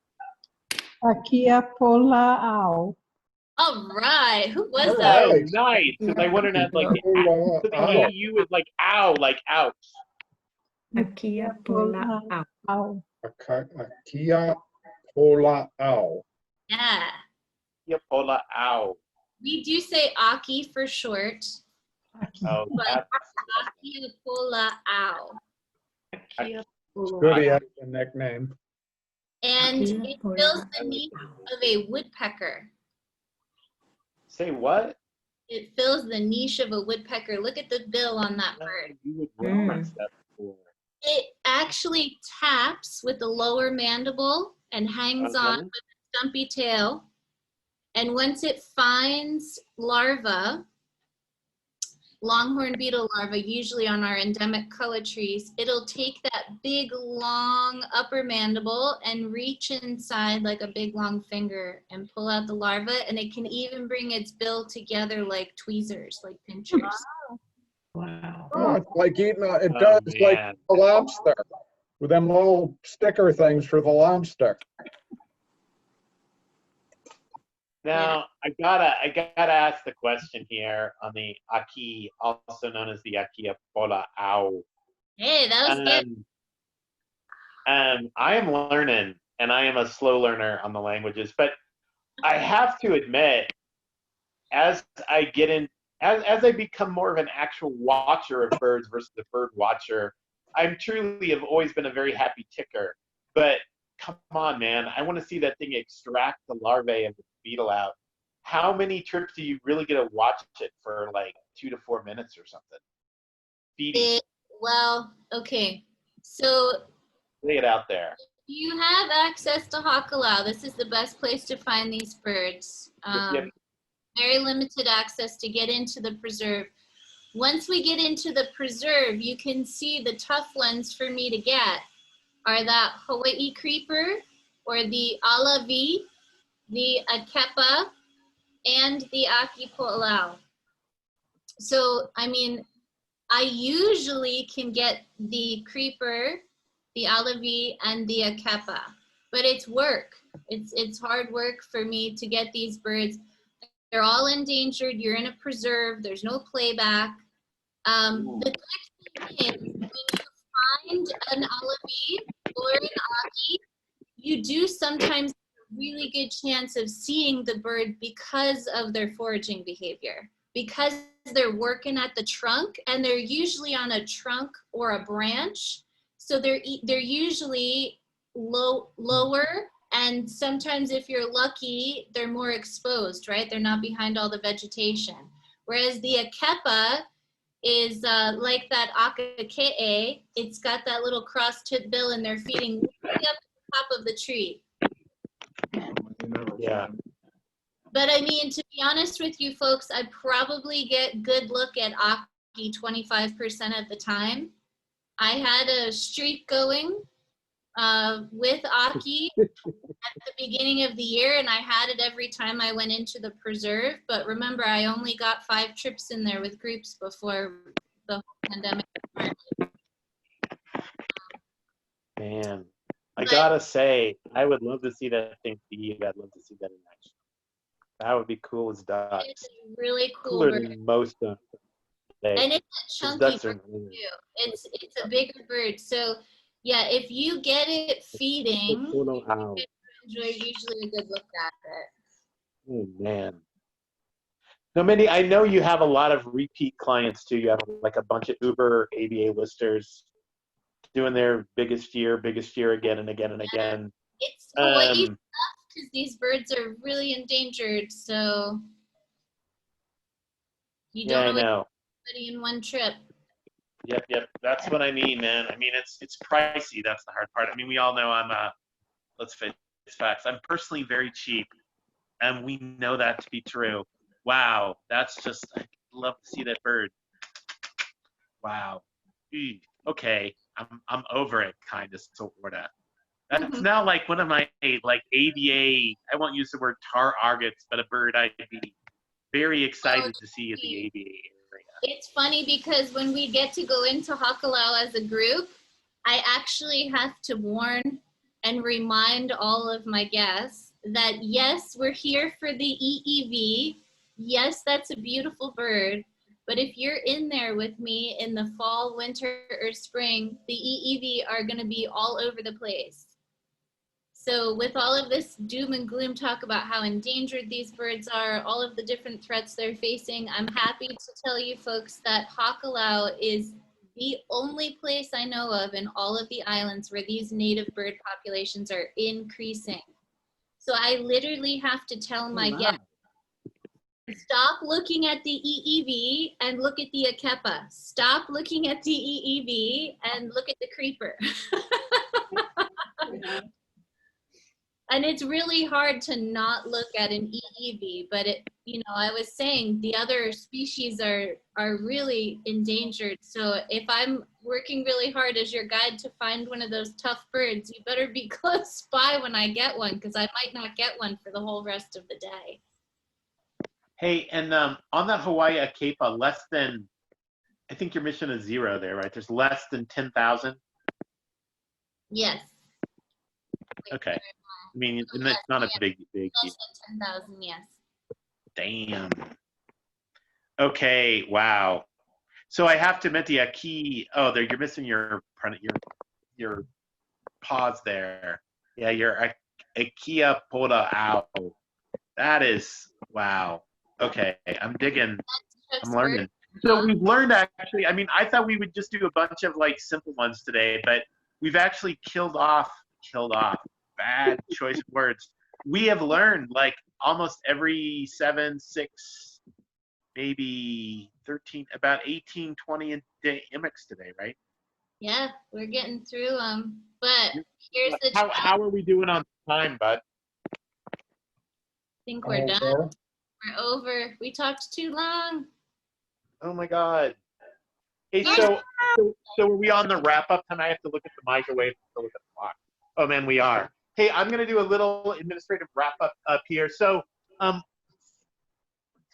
Akia pola au. all right. Who was All that? Oh, right. nice. Because I wanted to like. Pola The au. EU is like ow, like ouch. Akia pola au. Au. Akia pola au. Yeah. Iapola ow. We do say Aki for short, Oh, but that's Aki Pola Ow. Goody has a nickname. And Akia it pola fills the niche of a woodpecker. say what? It fills the niche of a woodpecker. Look at the bill on that bird. You would reference that before. It actually taps with the lower mandible and hangs on with a stumpy tail. And once it finds larvae, longhorn beetle larvae, usually on our endemic koa trees, it'll take that big, long upper mandible and reach inside like a big, long finger and pull out the larva. And it can even bring its bill together like tweezers, like pinchers. Wow. Oh, it's like eating it Oh, does like man. a lobster with them little sticker things for the lobster. Now I gotta ask the question here on the Aki, also known as the Akiapola ow. Hey, that was good. I am learning, and I am a slow learner on the languages, but I have to admit, as I get in, as I become more of an actual watcher of birds versus a bird watcher, I'm truly have always been a very happy ticker. But come on, man, I want to see that thing extract the larvae of the beetle out. How many trips do you really get to watch it for, like 2 to 4 minutes or something? Feeding. Well, okay. So Lay it out there. you have access to Hakalau. This is the best place to find these birds. Yep. Very limited access to get into the preserve. Once we get into the preserve, you can see the tough ones for me to get are that Hawaii creeper or the alavi, the akepa, and the akipolau. So, I mean, I usually can get the creeper, the alavi, and the akepa, but it's work. It's hard work for me to get these birds. They're all endangered. You're in a preserve. There's no playback. The next thing is when you find an alavi or an aki, you do sometimes have a really good chance of seeing the bird because of their foraging behavior, because they're working at the trunk, and they're usually on a trunk or a branch. So they're usually lower. And sometimes if you're lucky, they're more exposed, right? They're not behind all the vegetation. Whereas the akepa is like that akakee. It's got that little cross-tip bill and they're feeding way up at the top of the tree. Yeah. But I mean, to be honest with you folks, I probably get good look at Aki 25% of the time. I had a streak going with Aki at the beginning of the year, and I had it every time I went into the preserve. But remember, I only got 5 trips in there with groups before the whole pandemic started. Man, I gotta say, I would love to see that thing feed. I'd love to see that in action. That would be cool as ducks. It's a really cool Cooler bird. than most of them. And it's a Those chunky ducks bird are too. It's a bigger bird. So yeah, if you get it feeding, you enjoy usually a good look at it. Oh man. Now, Mindy, I know you have a lot of repeat clients too. You have like a bunch of Uber ABA listers doing their biggest year again and again and again. It's Hawaii Um, because these birds are really endangered, so you yeah, don't I always know. get everybody in one trip. Yep. That's what I mean, man. I mean, it's pricey. That's the hard part. I mean, we all know let's face facts. I'm personally very cheap, and we know that to be true. Wow, that's just, I'd love to see that bird. Wow. Eek. Okay, I'm over it, kind of, sorta. That's now like one of my like ABA. I won't use the word tar argets, but a bird I'd be very excited to see in the ABA area. It's funny because when we get to go into Hakalau as a group, I actually have to warn and remind all of my guests that yes, we're here for the EEV. Yes, that's a beautiful bird. But if you're in there with me in the fall, winter, or spring, the EEV are going to be all over the place. So with all of this doom and gloom talk about how endangered these birds are, all of the different threats they're facing, I'm happy to tell you folks that Hakalau is the only place I know of in all of the islands where these native bird populations are increasing. So I literally have to tell my guests, stop looking at the EEV and look at the Akepa. Stop looking at the EEV and look at the creeper. And it's really hard to not look at an EEV, but I was saying the other species are really endangered. So if I'm working really hard as your guide to find one of those tough birds, you better be close by when I get one, because I might not get one for the whole rest of the day. Hey, and on that Hawaii Akepa, I think your mission is 0 there, right? There's less than 10,000? Yes. Okay. I mean, it's not a big deal. Less than 10,000, yes. Damn. Okay, wow. So I have to admit the Aki, you're missing your pause there. Yeah, your Akia Poda Ao. That is, wow. Okay, I'm digging. I'm learning. So we've learned actually, I mean, I thought we would just do a bunch of like simple ones today, but we've actually killed off, bad choice of words. We have learned like almost every 7, 6, maybe 13, about 18, 20 endemics today, right? Yeah, we're getting through them. But here's the how are we doing on time, bud? I think we're done. We're over. We talked too long. Oh my God. Hey, so are we on the wrap up time? I have to look at the microwave to look at the clock. Oh man, we are. Hey, I'm gonna do a little administrative wrap up here. So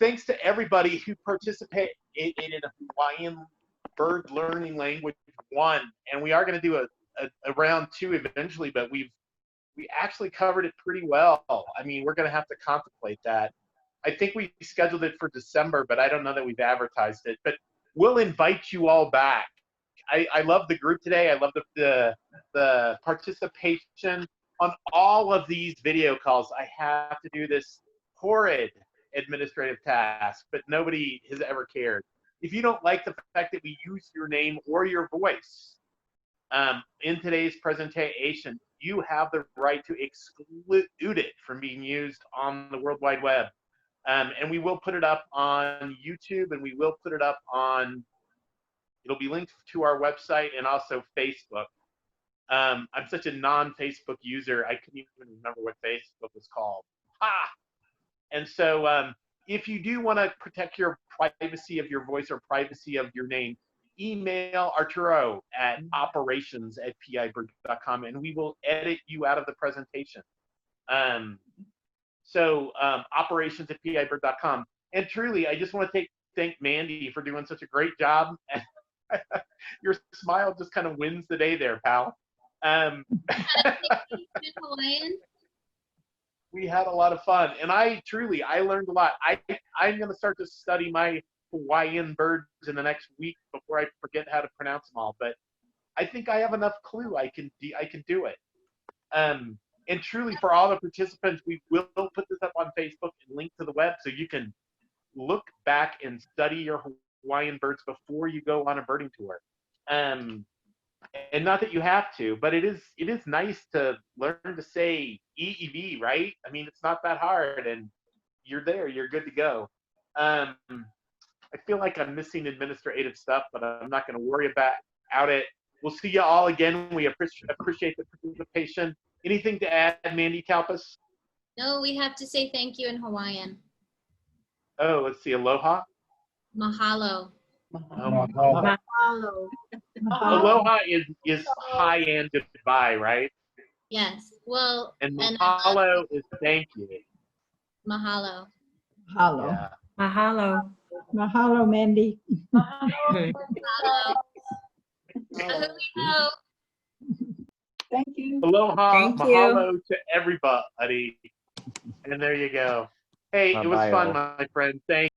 thanks to everybody who participated in a Hawaiian bird learning language 1, and we are gonna do a round 2 eventually, but we actually covered it pretty well. I mean, we're gonna have to contemplate that. I think we scheduled it for December, but I don't know that we've advertised it. But we'll invite you all back. I love the group today. I love the participation on all of these video calls. I have to do this horrid administrative task, but nobody has ever cared. If you don't like the fact that we use your name or your voice in today's presentation, you have the right to exclude it from being used on the World Wide Web. And we will put it up on YouTube, and we will put it up on, it'll be linked to our website and also Facebook. I'm such a non-Facebook user, I couldn't even remember what Facebook was called. And so if you do want to protect your privacy of your voice or privacy of your name, email Arturo at operations@pibird.com, and we will edit you out of the presentation. Operations@pibird.com. And truly, I just want to thank Mandy for doing such a great job. Your smile just kind of wins the day there, pal. We had a lot of fun, and I learned a lot. I'm going to start to study my Hawaiian birds in the next week before I forget how to pronounce them all. But I think I have enough clue. I can do it. And truly, for all the participants, we will put this up on Facebook and link to the web so you can look back and study your Hawaiian birds before you go on a birding tour. And not that you have to, but it is nice to learn to say EEV, right? I mean, it's not that hard, and you're there. You're good to go. I feel like I'm missing administrative stuff, but I'm not going to worry about it. We'll see you all again. We appreciate the participation. Anything to add, Mandy Talpas? No, we have to say thank you in Hawaiian. Oh, let's see. Aloha. Mahalo. Mahalo. Follow. Aloha is hi and goodbye, right? Yes. Well, And and mahalo is thank you. mahalo. Mahalo. Yeah. Mahalo. Mahalo, Mandy. Mahalo. Oh, Mahalo. Thank you. Aloha, Thank you. mahalo to everybody. And there you go. Hey, it was Bye-bye, fun, all. my friend. Thank